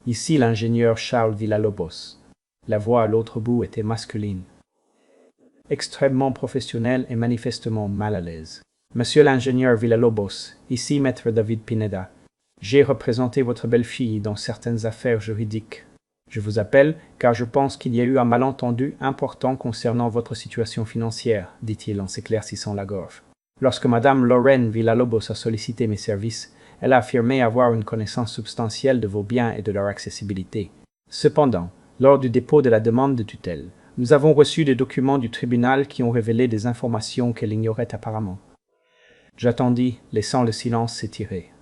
Speaker 1: Ici l'ingénieur Charles Villalobos. La voix à l'autre bout était masculine. Extrêmement professionnelle et manifestement mal à l'aise. « Monsieur l'ingénieur Villalobos, ici maître David Pineda. J'ai représenté votre belle-fille dans certaines affaires juridiques. Je vous appelle car je pense qu'il y a eu un malentendu important concernant votre situation financière, dit-il en s'éclaircissant la gorge. Lorsque Madame Lorraine Villalobos a sollicité mes services, elle a affirmé avoir une connaissance substantielle de vos biens et de leur accessibilité. Cependant, lors du dépôt de la demande de tutelle, nous avons reçu des documents du tribunal qui ont révélé des informations qu'elle ignorait apparemment. J'attendis, laissant le silence s'étirer.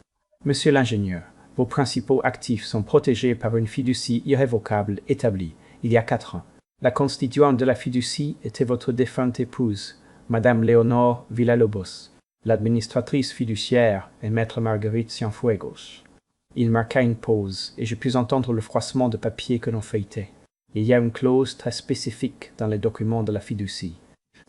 Speaker 1: Monsieur l'ingénieur, vos principaux actifs sont protégés par une fiducie irrévocable établie il y a 4 ans. La constituante de la fiducie était votre défunte épouse, Madame Léonore Villalobos. L'administratrice fiduciaire est maître Marguerite Cienfuegos. Il marqua une pause, et je pus entendre le froissement de papier que l'on feuilletait. Il y a une clause très spécifique dans les documents de la fiducie.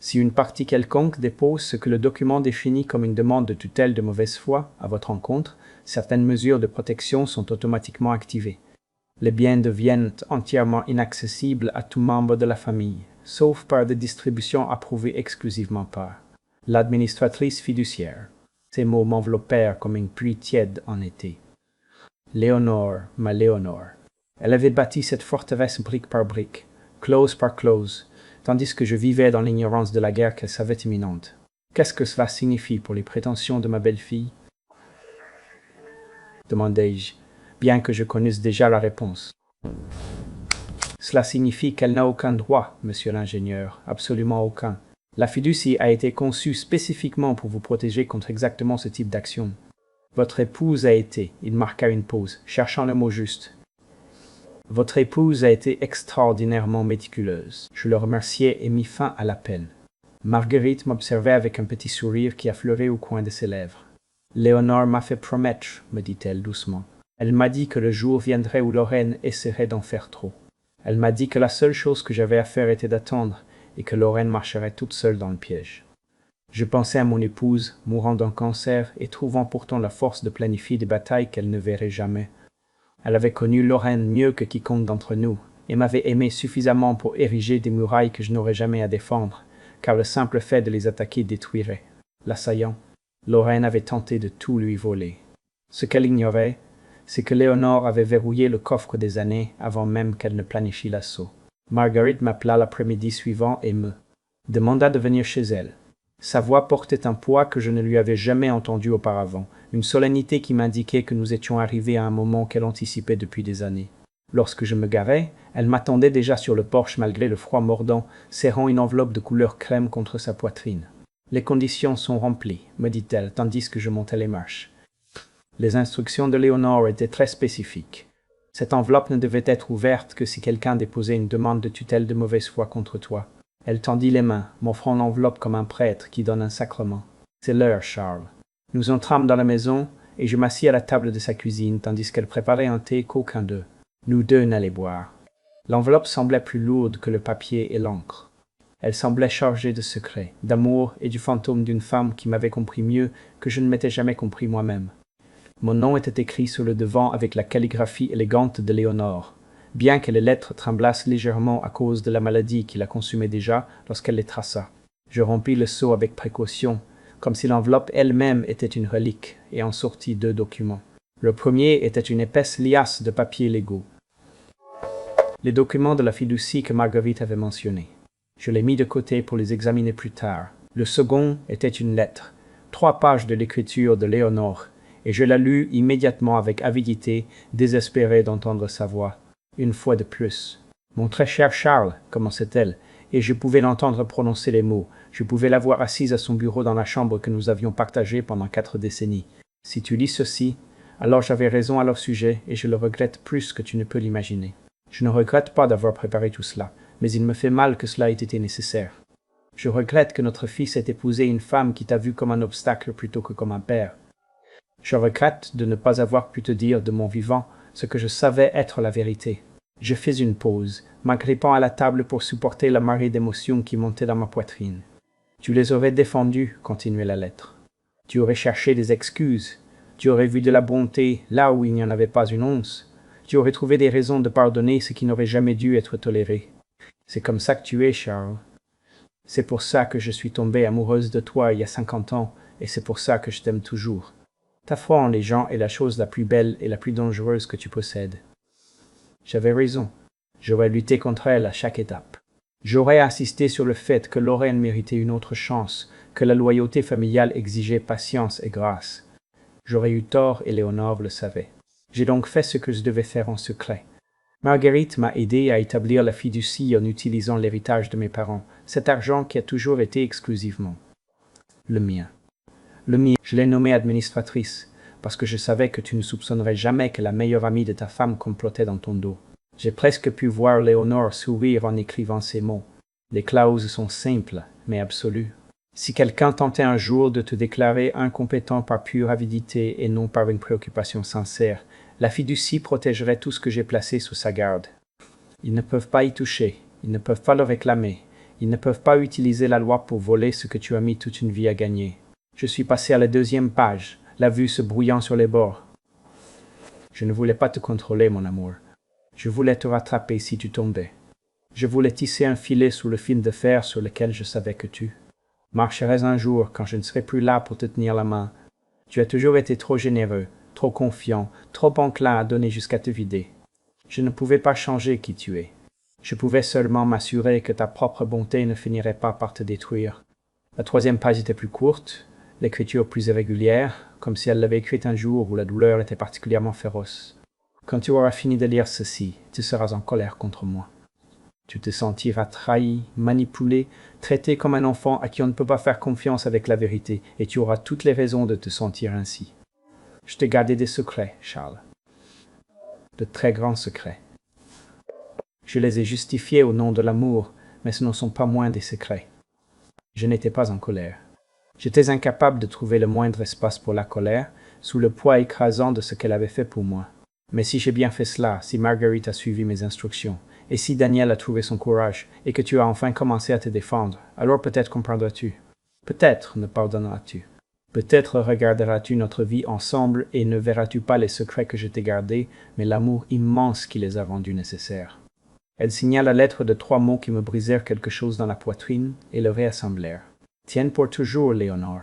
Speaker 1: Si une partie quelconque dépose ce que le document définit comme une demande de tutelle de mauvaise foi à votre encontre, certaines mesures de protection sont automatiquement activées. Les biens deviennent entièrement inaccessibles à tout membre de la famille, sauf par des distributions approuvées exclusivement par l'administratrice fiduciaire. Ces mots m'enveloppèrent comme une pluie tiède en été. Léonore, ma Léonore. Elle avait bâti cette forteresse brique par brique, clause par clause, tandis que je vivais dans l'ignorance de la guerre qu'elle savait imminente. Qu'est-ce que cela signifie pour les prétentions de ma belle-fille? Demandai-je, bien que je connaisse déjà la réponse. Cela signifie qu'elle n'a aucun droit, monsieur l'ingénieur, absolument aucun. La fiducie a été conçue spécifiquement pour vous protéger contre exactement ce type d'action. Votre épouse a été, il marqua une pause, cherchant le mot juste. Votre épouse a été extraordinairement méticuleuse. Je le remerciai et mis fin à l'appel. Marguerite m'observait avec un petit sourire qui affleurait au coin de ses lèvres. Léonore m'a fait promettre, me dit-elle doucement. Elle m'a dit que le jour viendrait où Lorraine essaierait d'en faire trop. Elle m'a dit que la seule chose que j'avais à faire était d'attendre et que Lorraine marcherait toute seule dans le piège. Je pensais à mon épouse, mourant d'un cancer et trouvant pourtant la force de planifier des batailles qu'elle ne verrait jamais. Elle avait connu Lorraine mieux que quiconque d'entre nous, et m'avait aimé suffisamment pour ériger des murailles que je n'aurais jamais à défendre, car le simple fait de les attaquer détruirait. L'assaillant, Lorraine avait tenté de tout lui voler. Ce qu'elle ignorait, c'est que Léonore avait verrouillé le coffre des années avant même qu'elle ne planifie l'assaut. Marguerite m'appela l'après-midi suivant et me demanda de venir chez elle. Sa voix portait un poids que je ne lui avais jamais entendu auparavant, une solennité qui m'indiquait que nous étions arrivés à un moment qu'elle anticipait depuis des années. Lorsque je me garai, elle m'attendait déjà sur le porche malgré le froid mordant, serrant une enveloppe de couleur crème contre sa poitrine. « Les conditions sont remplies, me dit-elle, tandis que je montais les marches. Les instructions de Léonore étaient très spécifiques. Cette enveloppe ne devait être ouverte que si quelqu'un déposait une demande de tutelle de mauvaise foi contre toi. Elle tendit les mains, m'offrant l'enveloppe comme un prêtre qui donne un sacrement. « C'est l'heure, Charles. » Nous entrâmes dans la maison, et je m'assis à la table de sa cuisine, tandis qu'elle préparait un thé qu'aucun d'eux. Nous deux n'allaient boire. L'enveloppe semblait plus lourde que le papier et l'encre. Elle semblait chargée de secrets, d'amour et du fantôme d'une femme qui m'avait compris mieux que je ne m'étais jamais compris moi-même. Mon nom était écrit sur le devant avec la calligraphie élégante de Léonore, bien que les lettres tremblassent légèrement à cause de la maladie qui la consumait déjà lorsqu'elle les traça. Je rompis le sceau avec précaution, comme si l'enveloppe elle-même était une relique, et en sortis 2 documents. Le premier était une épaisse liasse de papiers légaux. Les documents de la fiducie que Marguerite avait mentionnés. Je les mis de côté pour les examiner plus tard. Le second était une lettre, 3 pages de l'écriture de Léonore, et je la lus immédiatement avec avidité, désespéré d'entendre sa voix. Une fois de plus. « Mon très cher Charles, » commençait-elle, et je pouvais l'entendre prononcer les mots. Je pouvais la voir assise à son bureau dans la chambre que nous avions partagée pendant 4 décennies. « Si tu lis ceci, alors j'avais raison à leur sujet, et je le regrette plus que tu ne peux l'imaginer. Je ne regrette pas d'avoir préparé tout cela, mais il me fait mal que cela ait été nécessaire. Je regrette que notre fils ait épousé une femme qui t'a vu comme un obstacle plutôt que comme un père. Je regrette de ne pas avoir pu te dire de mon vivant ce que je savais être la vérité. Je fis une pause, m'agrippant à la table pour supporter la marée d'émotions qui montait dans ma poitrine. Tu les aurais défendus, continuait la lettre. Tu aurais cherché des excuses. Tu aurais vu de la bonté là où il n'y en avait pas une once. Tu aurais trouvé des raisons de pardonner ce qui n'aurait jamais dû être toléré. C'est comme ça que tu es, Charles. C'est pour ça que je suis tombée amoureuse de toi il y a 50 ans, et c'est pour ça que je t'aime toujours. Ta foi en les gens est la chose la plus belle et la plus dangereuse que tu possèdes. J'avais raison. J'aurais lutté contre elle à chaque étape. J'aurais insisté sur le fait que Lorraine méritait une autre chance, que la loyauté familiale exigeait patience et grâce. J'aurais eu tort et Léonore le savait. J'ai donc fait ce que je devais faire en secret. Marguerite m'a aidé à établir la fiducie en utilisant l'héritage de mes parents, cet argent qui a toujours été exclusivement le mien. Le mien, je l'ai nommée administratrice, parce que je savais que tu ne soupçonnerais jamais que la meilleure amie de ta femme complotait dans ton dos. J'ai presque pu voir Léonore sourire en écrivant ces mots. Les clauses sont simples, mais absolues. Si quelqu'un tentait un jour de te déclarer incompétent par pure avidité et non par une préoccupation sincère, la fiducie protégerait tout ce que j'ai placé sous sa garde. Ils ne peuvent pas y toucher, ils ne peuvent pas le réclamer, ils ne peuvent pas utiliser la loi pour voler ce que tu as mis toute une vie à gagner. Je suis passé à la 2e page, la vue se brouillant sur les bords. Je ne voulais pas te contrôler, mon amour. Je voulais te rattraper si tu tombais. Je voulais tisser un filet sous le fil de fer sur lequel je savais que tu marcherais un jour quand je ne serai plus là pour te tenir la main. Tu as toujours été trop généreux, trop confiant, trop enclin à donner jusqu'à te vider. Je ne pouvais pas changer qui tu es. Je pouvais seulement m'assurer que ta propre bonté ne finirait pas par te détruire. La 3e page était plus courte, l'écriture plus irrégulière, comme si elle l'avait écrite un jour où la douleur était particulièrement féroce. Quand tu auras fini de lire ceci, tu seras en colère contre moi. Tu te sentiras trahi, manipulé, traité comme un enfant à qui on ne peut pas faire confiance avec la vérité, et tu auras toutes les raisons de te sentir ainsi. Je t'ai gardé des secrets, Charles. De très grands secrets. Je les ai justifiés au nom de l'amour, mais ce ne sont pas moins des secrets. Je n'étais pas en colère. J'étais incapable de trouver le moindre espace pour la colère, sous le poids écrasant de ce qu'elle avait fait pour moi. Mais si j'ai bien fait cela, si Marguerite a suivi mes instructions, et si Daniel a trouvé son courage, et que tu as enfin commencé à te défendre, alors peut-être comprendras-tu. Peut-être ne pardonneras-tu. Peut-être regarderas-tu notre vie ensemble et ne verras-tu pas les secrets que je t'ai gardés, mais l'amour immense qui les a rendus nécessaires. Elle signa la lettre de 3 mots qui me brisèrent quelque chose dans la poitrine et le réassemblèrent. Tienne pour toujours, Léonore.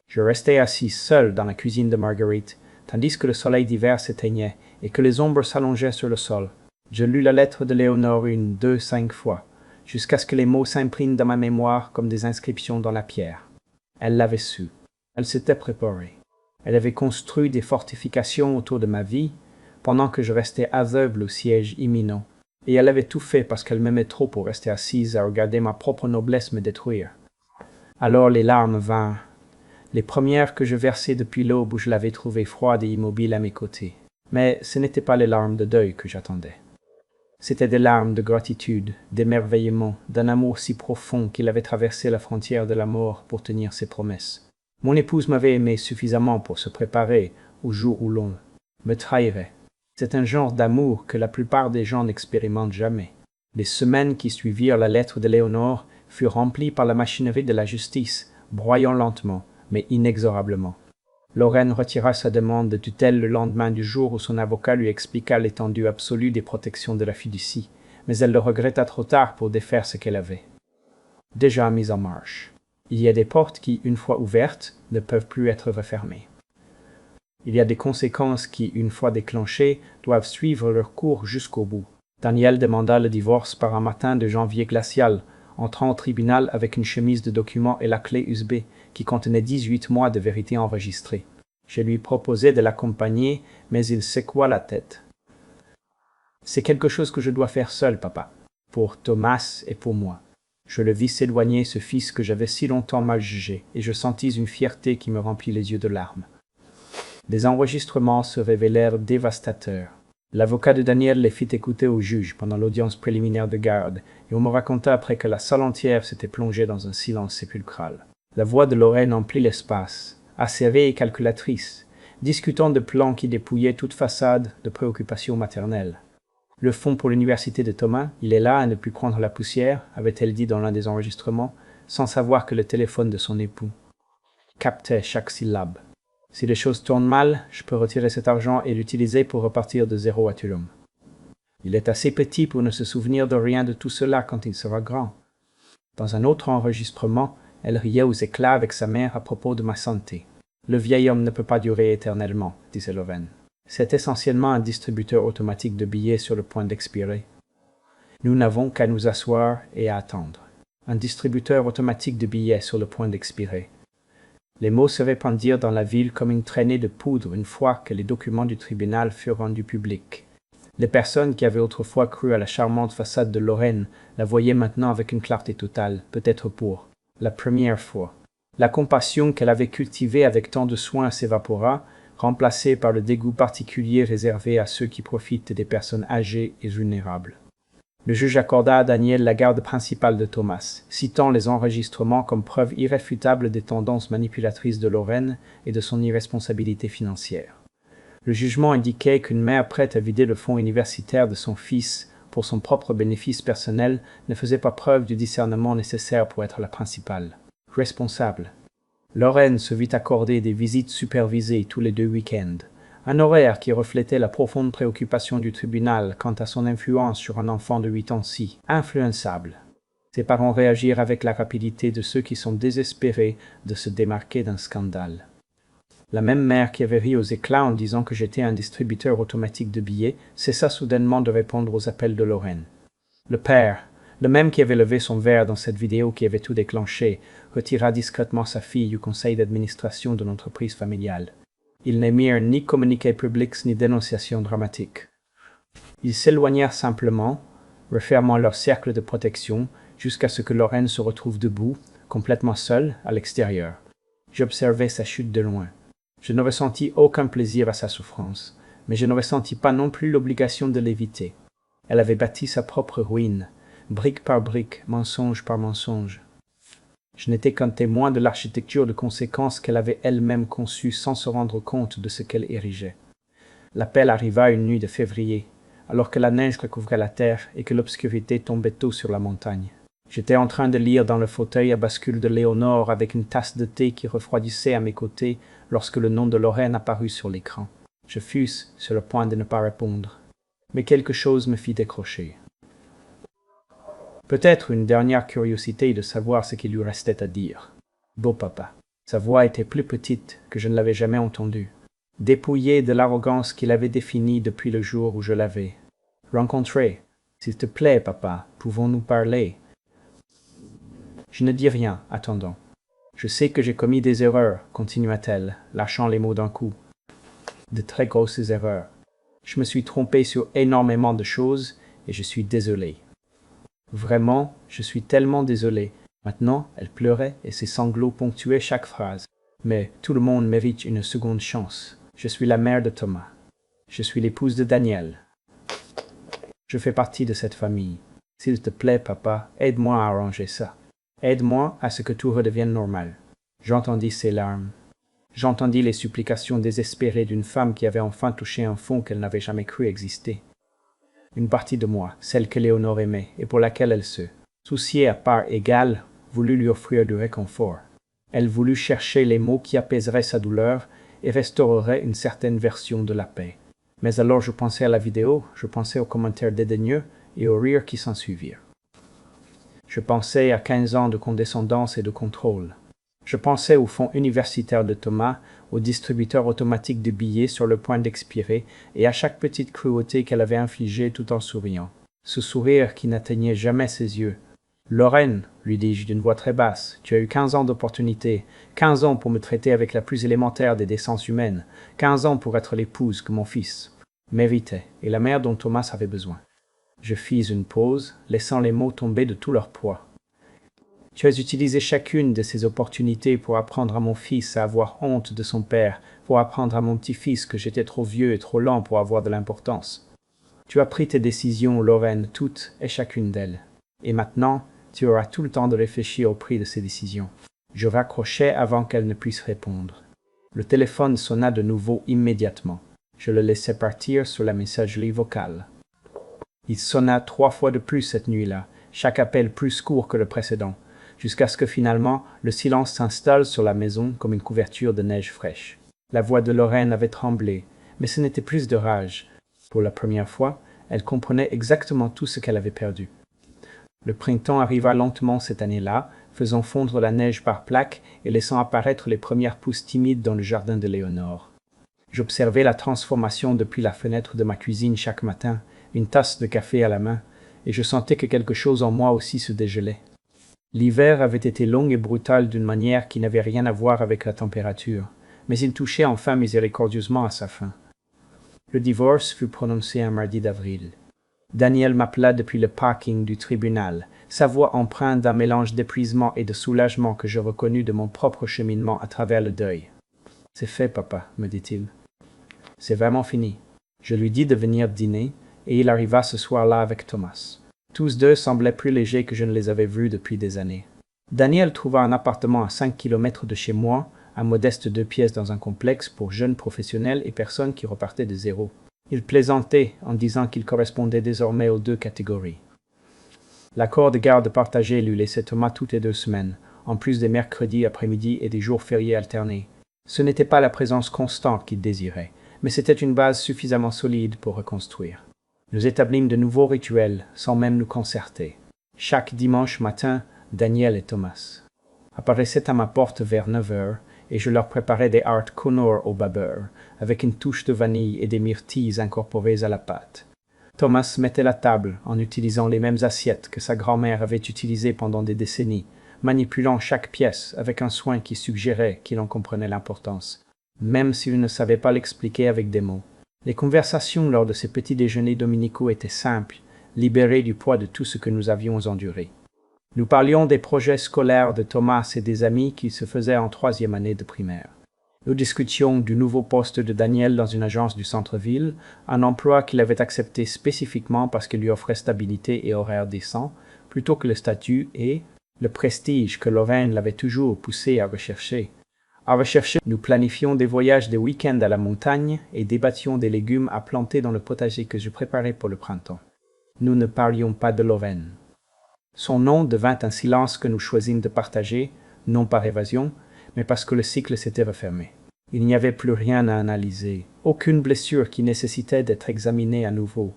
Speaker 1: Je restai assis seul dans la cuisine de Marguerite, tandis que le soleil d'hiver s'éteignait et que les ombres s'allongeaient sur le sol. Je lus la lettre de Léonore 1, 2, 5 fois, jusqu'à ce que les mots s'impriment dans ma mémoire comme des inscriptions dans la pierre. Elle l'avait su. Elle s'était préparée. Elle avait construit des fortifications autour de ma vie, pendant que je restais aveugle au siège imminent, et elle avait tout fait parce qu'elle m'aimait trop pour rester assise à regarder ma propre noblesse me détruire. Alors les larmes vinrent, les premières que je versai depuis l'aube où je l'avais trouvée froide et immobile à mes côtés. Mais ce n'étaient pas les larmes de deuil que j'attendais. C'étaient des larmes de gratitude, d'émerveillement, d'un amour si profond qu'il avait traversé la frontière de la mort pour tenir ses promesses. Mon épouse m'avait aimé suffisamment pour se préparer au jour où l'on me trahirait. C'est un genre d'amour que la plupart des gens n'expérimentent jamais. Les semaines qui suivirent la lettre de Léonore furent remplies par la machinerie de la justice, broyant lentement, mais inexorablement. Lorraine retira sa demande de tutelle le lendemain du jour où son avocat lui expliqua l'étendue absolue des protections de la fiducie, mais elle le regretta trop tard pour défaire ce qu'elle avait déjà mis en marche. Il y a des portes qui, une fois ouvertes, ne peuvent plus être refermées. Il y a des conséquences qui, une fois déclenchées, doivent suivre leur cours jusqu'au bout. Daniel demanda le divorce par un matin de janvier glacial, entrant au tribunal avec une chemise de documents et la clé USB qui contenait 18 mois de vérité enregistrée. Je lui proposai de l'accompagner, mais il secoua la tête. « C'est quelque chose que je dois faire seul, papa, pour Thomas et pour moi. » Je le vis s'éloigner, ce fils que j'avais si longtemps mal jugé, et je sentis une fierté qui me remplit les yeux de larmes. Les enregistrements se révélèrent dévastateurs. L'avocat de Daniel les fit écouter au juge pendant l'audience préliminaire de garde, et on me raconta après que la salle entière s'était plongée dans un silence sépulcral. La voix de Lorraine emplit l'espace, acérée et calculatrice, Discutons de plans qui dépouillaient toute façade de préoccupations maternelles. Le fonds pour l'université de Thomas, il est là à ne plus prendre la poussière, avait-elle dit dans l'un des enregistrements, sans savoir que le téléphone de son époux captait chaque syllabe. Si les choses tournent mal, je peux retirer cet argent et l'utiliser pour repartir de zéro à Tulum. Il est assez petit pour ne se souvenir de rien de tout cela quand il sera grand. Dans un autre enregistrement, elle riait aux éclats avec sa mère à propos de ma santé. Le vieil homme ne peut pas durer éternellement, disait Lorraine. C'est essentiellement un distributeur automatique de billets sur le point d'expirer. Nous n'avons qu'à nous asseoir et à attendre. Un distributeur automatique de billets sur le point d'expirer. Les mots se répandirent dans la ville comme une traînée de poudre une fois que les documents du tribunal furent rendus publics. Les personnes qui avaient autrefois cru à la charmante façade de Lorraine la voyaient maintenant avec une clarté totale, peut-être pour la première fois. La compassion qu'elle avait cultivée avec tant de soin s'évapora, remplacée par le dégoût particulier réservé à ceux qui profitent des personnes âgées et vulnérables. Le juge accorda à Daniel la garde principale de Thomas, citant les enregistrements comme preuve irréfutable des tendances manipulatrices de Lorraine et de son irresponsabilité financière. Le jugement indiquait qu'une mère prête à vider le fonds universitaire de son fils pour son propre bénéfice personnel ne faisait pas preuve du discernement nécessaire pour être la principale, responsable. Lorraine se vit accorder des visites supervisées tous les 2 week-ends, un horaire qui reflétait la profonde préoccupation du tribunal quant à son influence sur un enfant de 8 ans si influençable. Ses parents réagirent avec la rapidité de ceux qui sont désespérés de se démarquer d'un scandale. La même mère qui avait ri aux éclats en disant que j'étais un distributeur automatique de billets cessa soudainement de répondre aux appels de Lorraine. Le père, le même qui avait levé son verre dans cette vidéo qui avait tout déclenché, retira discrètement sa fille du conseil d'administration de l'entreprise familiale. Ils n'émirent ni communiqués publics ni dénonciations dramatiques. Ils s'éloignèrent simplement, refermant leur cercle de protection, jusqu'à ce que Lorraine se retrouve debout, complètement seule, à l'extérieur. J'observais sa chute de loin. Je ne ressentis aucun plaisir à sa souffrance, mais je ne ressentis pas non plus l'obligation de l'éviter. Elle avait bâti sa propre ruine, brique par brique, mensonge par mensonge. Je n'étais qu'un témoin de l'architecture de conséquences qu'elle avait elle-même conçue sans se rendre compte de ce qu'elle érigeait. L'appel arriva une nuit de février, alors que la neige recouvrait la terre et que l'obscurité tombait tôt sur la montagne. J'étais en train de lire dans le fauteuil à bascule de Léonore avec une tasse de thé qui refroidissait à mes côtés lorsque le nom de Lorraine apparut sur l'écran. Je fus sur le point de ne pas répondre, mais quelque chose me fit décrocher. Peut-être une dernière curiosité de savoir ce qu'il lui restait à dire. Beau papa. Sa voix était plus petite que je ne l'avais jamais entendue, dépouillée de l'arrogance qu'il avait définie depuis le jour où je l'avais rencontré. S'il te plaît, papa, pouvons-nous parler? Je ne dis rien, attendant. Je sais que j'ai commis des erreurs, continua-t-elle, lâchant les mots d'un coup. De très grosses erreurs. Je me suis trompé sur énormément de choses et je suis désolé. Vraiment, je suis tellement désolé. Maintenant, elle pleurait et ses sanglots ponctuaient chaque phrase. Mais tout le monde mérite une seconde chance. Je suis la mère de Thomas. Je suis l'épouse de Daniel. Je fais partie de cette famille. S'il te plaît, papa, aide-moi à arranger ça. Aide-moi à ce que tout redevienne normal. J'entendis ses larmes. J'entendis les supplications désespérées d'une femme qui avait enfin touché un fond qu'elle n'avait jamais cru exister. Une partie de moi, celle que Léonore aimait et pour laquelle elle se souciait à part égale, voulut lui offrir du réconfort. Elle voulut chercher les mots qui apaiseraient sa douleur et restaureraient une certaine version de la paix. Mais alors je pensais à la vidéo, je pensais aux commentaires dédaigneux et aux rires qui s'ensuivirent. Je pensais à 15 ans de condescendance et de contrôle. Je pensais au fonds universitaire de Thomas, au distributeur automatique de billets sur le point d'expirer et à chaque petite cruauté qu'elle avait infligée tout en souriant. Ce sourire qui n'atteignait jamais ses yeux. « Lorraine, lui dis-je d'une voix très basse, tu as eu 15 ans d'opportunité, 15 ans pour me traiter avec la plus élémentaire des décences humaines, 15 ans pour être l'épouse que mon fils méritait et la mère dont Thomas avait besoin. » Je fis une pause, laissant les mots tomber de tout leur poids. Tu as utilisé chacune de ces opportunités pour apprendre à mon fils à avoir honte de son père, pour apprendre à mon petit-fils que j'étais trop vieux et trop lent pour avoir de l'importance. Tu as pris tes décisions, Lorraine, toutes et chacune d'elles. Et maintenant, tu auras tout le temps de réfléchir au prix de ces décisions. Je raccrochai avant qu'elle ne puisse répondre. Le téléphone sonna de nouveau immédiatement. Je le laissai partir sur la messagerie vocale. Il sonna 3 fois de plus cette nuit-là, chaque appel plus court que le précédent, jusqu'à ce que finalement le silence s'installe sur la maison comme une couverture de neige fraîche. La voix de Lorraine avait tremblé, mais ce n'était plus de rage. Pour la première fois, elle comprenait exactement tout ce qu'elle avait perdu. Le printemps arriva lentement cette année-là, faisant fondre la neige par plaques et laissant apparaître les premières pousses timides dans le jardin de Léonore. J'observais la transformation depuis la fenêtre de ma cuisine chaque matin, une tasse de café à la main, et je sentais que quelque chose en moi aussi se dégelait. L'hiver avait été long et brutal d'une manière qui n'avait rien à voir avec la température, mais il touchait enfin miséricordieusement à sa fin. Le divorce fut prononcé un mardi d'avril. Daniel m'appela depuis le parking du tribunal, sa voix empreinte d'un mélange d'épuisement et de soulagement que je reconnus de mon propre cheminement à travers le deuil. « C'est fait, papa, me dit-il. C'est vraiment fini. » Je lui dis de venir dîner, et il arriva ce soir-là avec Thomas. Tous deux semblaient plus légers que je ne les avais vus depuis des années. Daniel trouva un appartement à 5 kilomètres de chez moi, un modeste 2 pièces dans un complexe pour jeunes professionnels et personnes qui repartaient de zéro. Il plaisantait en disant qu'il correspondait désormais aux 2 catégories. L'accord de garde partagé lui laissait Thomas toutes les 2 semaines, en plus des mercredis après-midi et des jours fériés alternés. Ce n'était pas la présence constante qu'il désirait, mais c'était une base suffisamment solide pour reconstruire. Nous établîmes de nouveaux rituels, sans même nous concerter. Chaque dimanche matin, Daniel et Thomas apparaissaient à ma porte vers 9 heures, et je leur préparais des Art Connor au beurre, avec une touche de vanille et des myrtilles incorporées à la pâte. Thomas mettait la table en utilisant les mêmes assiettes que sa grand-mère avait utilisées pendant des décennies, manipulant chaque pièce avec un soin qui suggérait qu'il en comprenait l'importance, même s'il ne savait pas l'expliquer avec des mots. Les conversations lors de ces petits déjeuners dominicaux étaient simples, libérées du poids de tout ce que nous avions enduré. Nous parlions des projets scolaires de Thomas et des amis qui se faisaient en 3e année de primaire. Nous discutions du nouveau poste de Daniel dans une agence du centre-ville, un emploi qu'il avait accepté spécifiquement parce qu'il lui offrait stabilité et horaire décent, plutôt que le statut et le prestige que Lorraine l'avait toujours poussé à rechercher. Nous planifions des voyages de week-end à la montagne et débattions des légumes à planter dans le potager que je préparais pour le printemps. Nous ne parlions pas de Lorraine. Son nom devint un silence que nous choisîmes de partager, non par évasion, mais parce que le cycle s'était refermé. Il n'y avait plus rien à analyser, aucune blessure qui nécessitait d'être examinée à nouveau.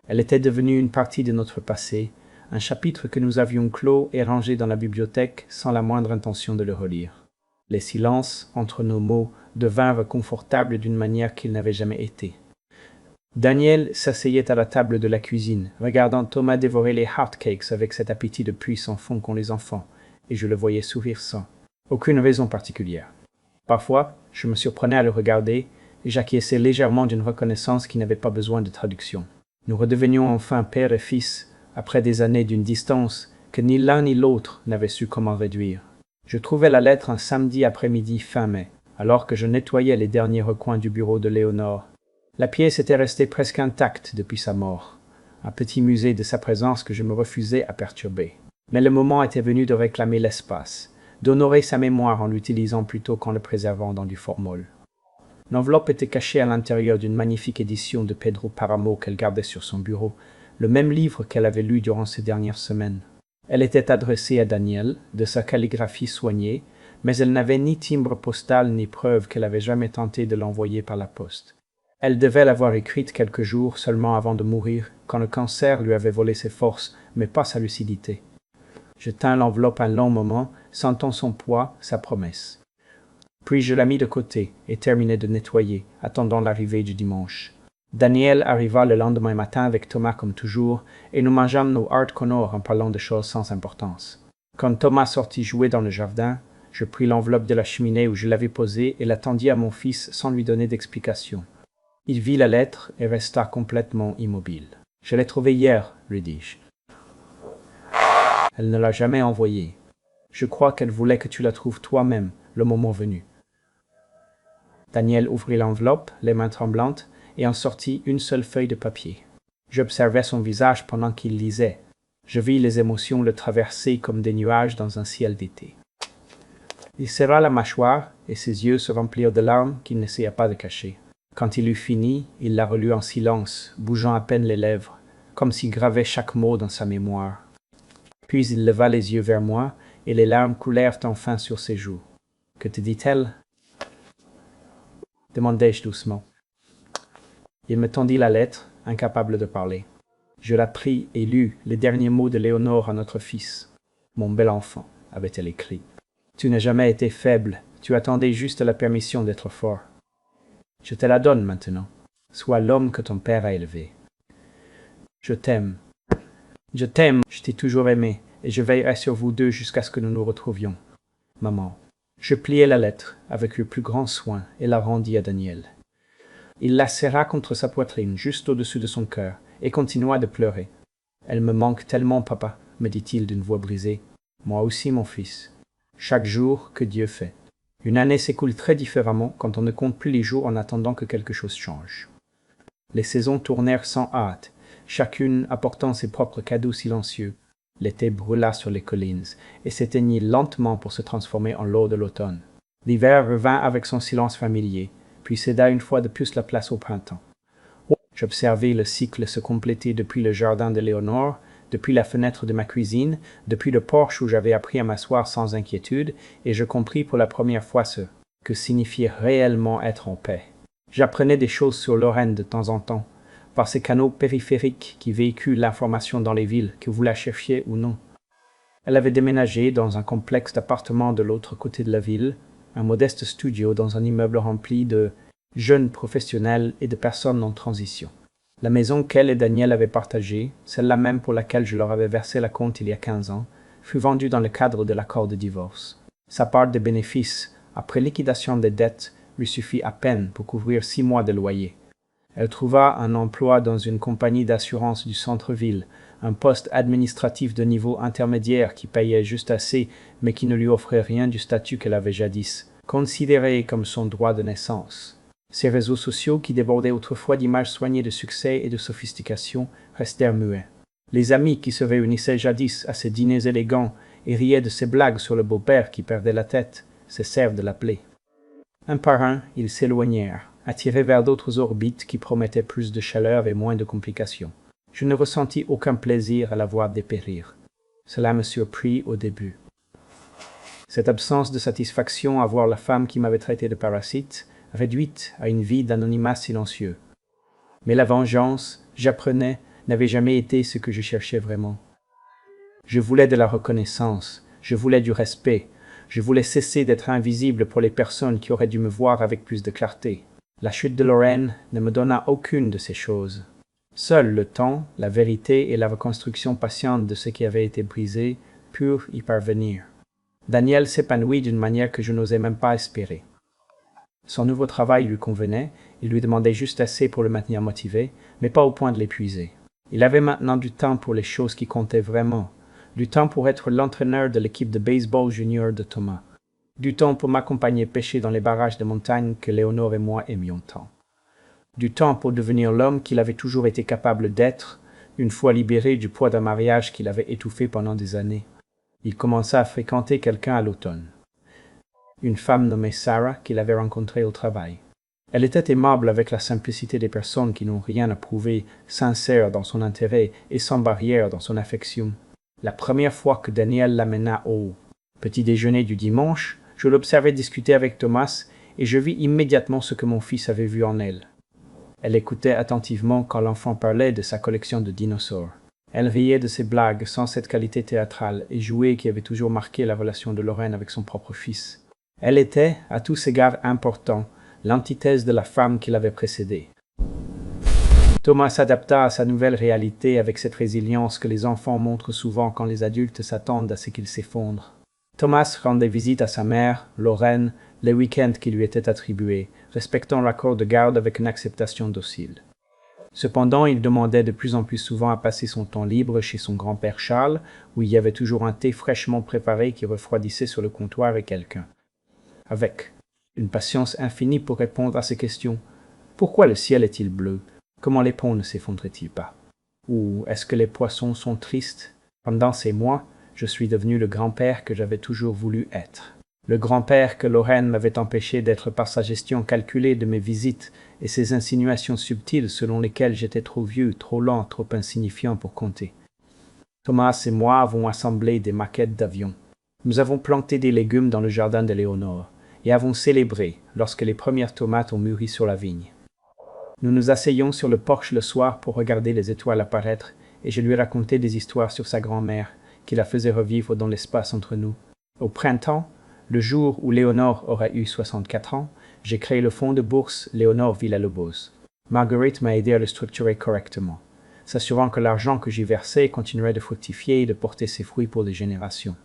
Speaker 1: Elle était devenue une partie de notre passé, un chapitre que nous avions clos et rangé dans la bibliothèque sans la moindre intention de le relire. Les silences entre nos mots devinrent confortables d'une manière qu'ils n'avaient jamais été. Daniel s'asseyait à la table de la cuisine, regardant Thomas dévorer les hotcakes avec cet appétit de puits sans fond qu'ont les enfants, et je le voyais sourire sans aucune raison particulière. Parfois, je me surprenais à le regarder, et j'acquiesçais légèrement d'une reconnaissance qui n'avait pas besoin de traduction. Nous redevenions enfin père et fils, après des années d'une distance que ni l'un ni l'autre n'avait su comment réduire. Je trouvai la lettre un samedi après-midi fin mai, alors que je nettoyais les derniers recoins du bureau de Léonore. La pièce était restée presque intacte depuis sa mort, un petit musée de sa présence que je me refusais à perturber. Mais le moment était venu de réclamer l'espace, d'honorer sa mémoire en l'utilisant plutôt qu'en le préservant dans du formol. L'enveloppe était cachée à l'intérieur d'une magnifique édition de Pedro Páramo qu'elle gardait sur son bureau, le même livre qu'elle avait lu durant ces dernières semaines. Elle était adressée à Daniel, de sa calligraphie soignée, mais elle n'avait ni timbre postal ni preuve qu'elle avait jamais tenté de l'envoyer par la poste. Elle devait l'avoir écrite quelques jours seulement avant de mourir, quand le cancer lui avait volé ses forces, mais pas sa lucidité. Je tins l'enveloppe un long moment, sentant son poids, sa promesse. Puis je la mis de côté et terminai de nettoyer, attendant l'arrivée du dimanche. Daniel arriva le lendemain matin avec Thomas comme toujours, et nous mangeâmes nos Art Connor en parlant de choses sans importance. Quand Thomas sortit jouer dans le jardin, je pris l'enveloppe de la cheminée où je l'avais posée et la tendis à mon fils sans lui donner d'explication. Il vit la lettre et resta complètement immobile. « Je l'ai trouvée hier, lui dis-je. Elle ne l'a jamais envoyée. Je crois qu'elle voulait que tu la trouves toi-même, le moment venu. » Daniel ouvrit l'enveloppe, les mains tremblantes, et en sortit une seule feuille de papier. J'observais son visage pendant qu'il lisait. Je vis les émotions le traverser comme des nuages dans un ciel d'été. Il serra la mâchoire et ses yeux se remplirent de larmes qu'il n'essaya pas de cacher. Quand il eut fini, il la relut en silence, bougeant à peine les lèvres, comme s'il gravait chaque mot dans sa mémoire. Puis il leva les yeux vers moi, et les larmes coulèrent enfin sur ses joues. « Que te dit-elle » demandai-je doucement. Il me tendit la lettre, incapable de parler. Je la pris et lus les derniers mots de Léonore à notre fils. « Mon bel enfant » avait-elle écrit. « Tu n'as jamais été faible, tu attendais juste la permission d'être fort. Je te la donne maintenant. Sois l'homme que ton père a élevé. Je t'aime. Je t'aime, je t'ai toujours aimé, et je veillerai sur vous deux jusqu'à ce que nous nous retrouvions. Maman. » Je pliai la lettre avec le plus grand soin et la rendis à Daniel. Il la serra contre sa poitrine, juste au-dessus de son cœur, et continua de pleurer. « Elle me manque tellement, papa, » me dit-il d'une voix brisée. « Moi aussi, mon fils. Chaque jour que Dieu fait. Une année s'écoule très différemment quand on ne compte plus les jours en attendant que quelque chose change. » Les saisons tournèrent sans hâte, chacune apportant ses propres cadeaux silencieux. L'été brûla sur les collines et s'éteignit lentement pour se transformer en l'eau de l'automne. L'hiver revint avec son silence familier, puis céda une fois de plus la place au printemps. J'observai le cycle se compléter depuis le jardin de Léonore, depuis la fenêtre de ma cuisine, depuis le porche où j'avais appris à m'asseoir sans inquiétude, et je compris pour la première fois ce que signifiait réellement être en paix. J'apprenais des choses sur Lorraine de temps en temps, par ces canaux périphériques qui véhiculent l'information dans les villes, que vous la cherchiez ou non. Elle avait déménagé dans un complexe d'appartements de l'autre côté de la ville, un modeste studio dans un immeuble rempli de jeunes professionnels et de personnes en transition. La maison qu'elle et Daniel avaient partagée, celle-là même pour laquelle je leur avais versé la compte il y a 15 ans, fut vendue dans le cadre de l'accord de divorce. Sa part de bénéfices, après liquidation des dettes, lui suffit à peine pour couvrir 6 mois de loyer. Elle trouva un emploi dans une compagnie d'assurance du centre-ville, un poste administratif de niveau intermédiaire qui payait juste assez, mais qui ne lui offrait rien du statut qu'elle avait jadis, considéré comme son droit de naissance. Ses réseaux sociaux, qui débordaient autrefois d'images soignées de succès et de sophistication, restèrent muets. Les amis qui se réunissaient jadis à ces dîners élégants et riaient de ses blagues sur le beau-père qui perdait la tête, cessèrent de l'appeler. Un par un, ils s'éloignèrent, attirés vers d'autres orbites qui promettaient plus de chaleur et moins de complications. Je ne ressentis aucun plaisir à la voir dépérir. Cela me surprit au début. Cette absence de satisfaction à voir la femme qui m'avait traité de parasite, réduite à une vie d'anonymat silencieux. Mais la vengeance, j'apprenais, n'avait jamais été ce que je cherchais vraiment. Je voulais de la reconnaissance, je voulais du respect, je voulais cesser d'être invisible pour les personnes qui auraient dû me voir avec plus de clarté. La chute de Lorraine ne me donna aucune de ces choses. Seul le temps, la vérité et la reconstruction patiente de ce qui avait été brisé purent y parvenir. Daniel s'épanouit d'une manière que je n'osais même pas espérer. Son nouveau travail lui convenait, il lui demandait juste assez pour le maintenir motivé, mais pas au point de l'épuiser. Il avait maintenant du temps pour les choses qui comptaient vraiment, du temps pour être l'entraîneur de l'équipe de baseball junior de Thomas, du temps pour m'accompagner pêcher dans les barrages de montagne que Léonore et moi aimions tant, du temps pour devenir l'homme qu'il avait toujours été capable d'être, une fois libéré du poids d'un mariage qu'il avait étouffé pendant des années. Il commença à fréquenter quelqu'un à l'automne. Une femme nommée Sarah qu'il avait rencontrée au travail. Elle était aimable avec la simplicité des personnes qui n'ont rien à prouver, sincère dans son intérêt et sans barrière dans son affection. La première fois que Daniel l'amena au petit déjeuner du dimanche, je l'observais discuter avec Thomas et je vis immédiatement ce que mon fils avait vu en elle. Elle écoutait attentivement quand l'enfant parlait de sa collection de dinosaures. Elle riait de ses blagues sans cette qualité théâtrale et jouée qui avait toujours marqué la relation de Lorraine avec son propre fils. Elle était, à tous égards importants, l'antithèse de la femme qui l'avait précédée. Thomas s'adapta à sa nouvelle réalité avec cette résilience que les enfants montrent souvent quand les adultes s'attendent à ce qu'ils s'effondrent. Thomas rendait visite à sa mère, Lorraine, les week-ends qui lui étaient attribués, respectant l'accord de garde avec une acceptation docile. Cependant, il demandait de plus en plus souvent à passer son temps libre chez son grand-père Charles, où il y avait toujours un thé fraîchement préparé qui refroidissait sur le comptoir et quelqu'un. Avec une patience infinie pour répondre à ces questions. Pourquoi le ciel est-il bleu? Comment les ponts ne s'effondrent-ils pas? Ou est-ce que les poissons sont tristes? Pendant ces mois, je suis devenu le grand-père que j'avais toujours voulu être. Le grand-père que Lorraine m'avait empêché d'être par sa gestion calculée de mes visites et ses insinuations subtiles selon lesquelles j'étais trop vieux, trop lent, trop insignifiant pour compter. Thomas et moi avons assemblé des maquettes d'avions. Nous avons planté des légumes dans le jardin d'Éléonore et avons célébré lorsque les premières tomates ont mûri sur la vigne. Nous nous asseyons sur le porche le soir pour regarder les étoiles apparaître et je lui racontais des histoires sur sa grand-mère qui la faisait revivre dans l'espace entre nous. Au printemps, le jour où Léonore aura eu 64 ans, j'ai créé le fonds de bourse Léonore Villalobos. Marguerite m'a aidé à le structurer correctement, s'assurant que l'argent que j'y versais continuerait de fructifier et de porter ses fruits pour des générations.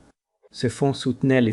Speaker 1: Ce fonds soutenait les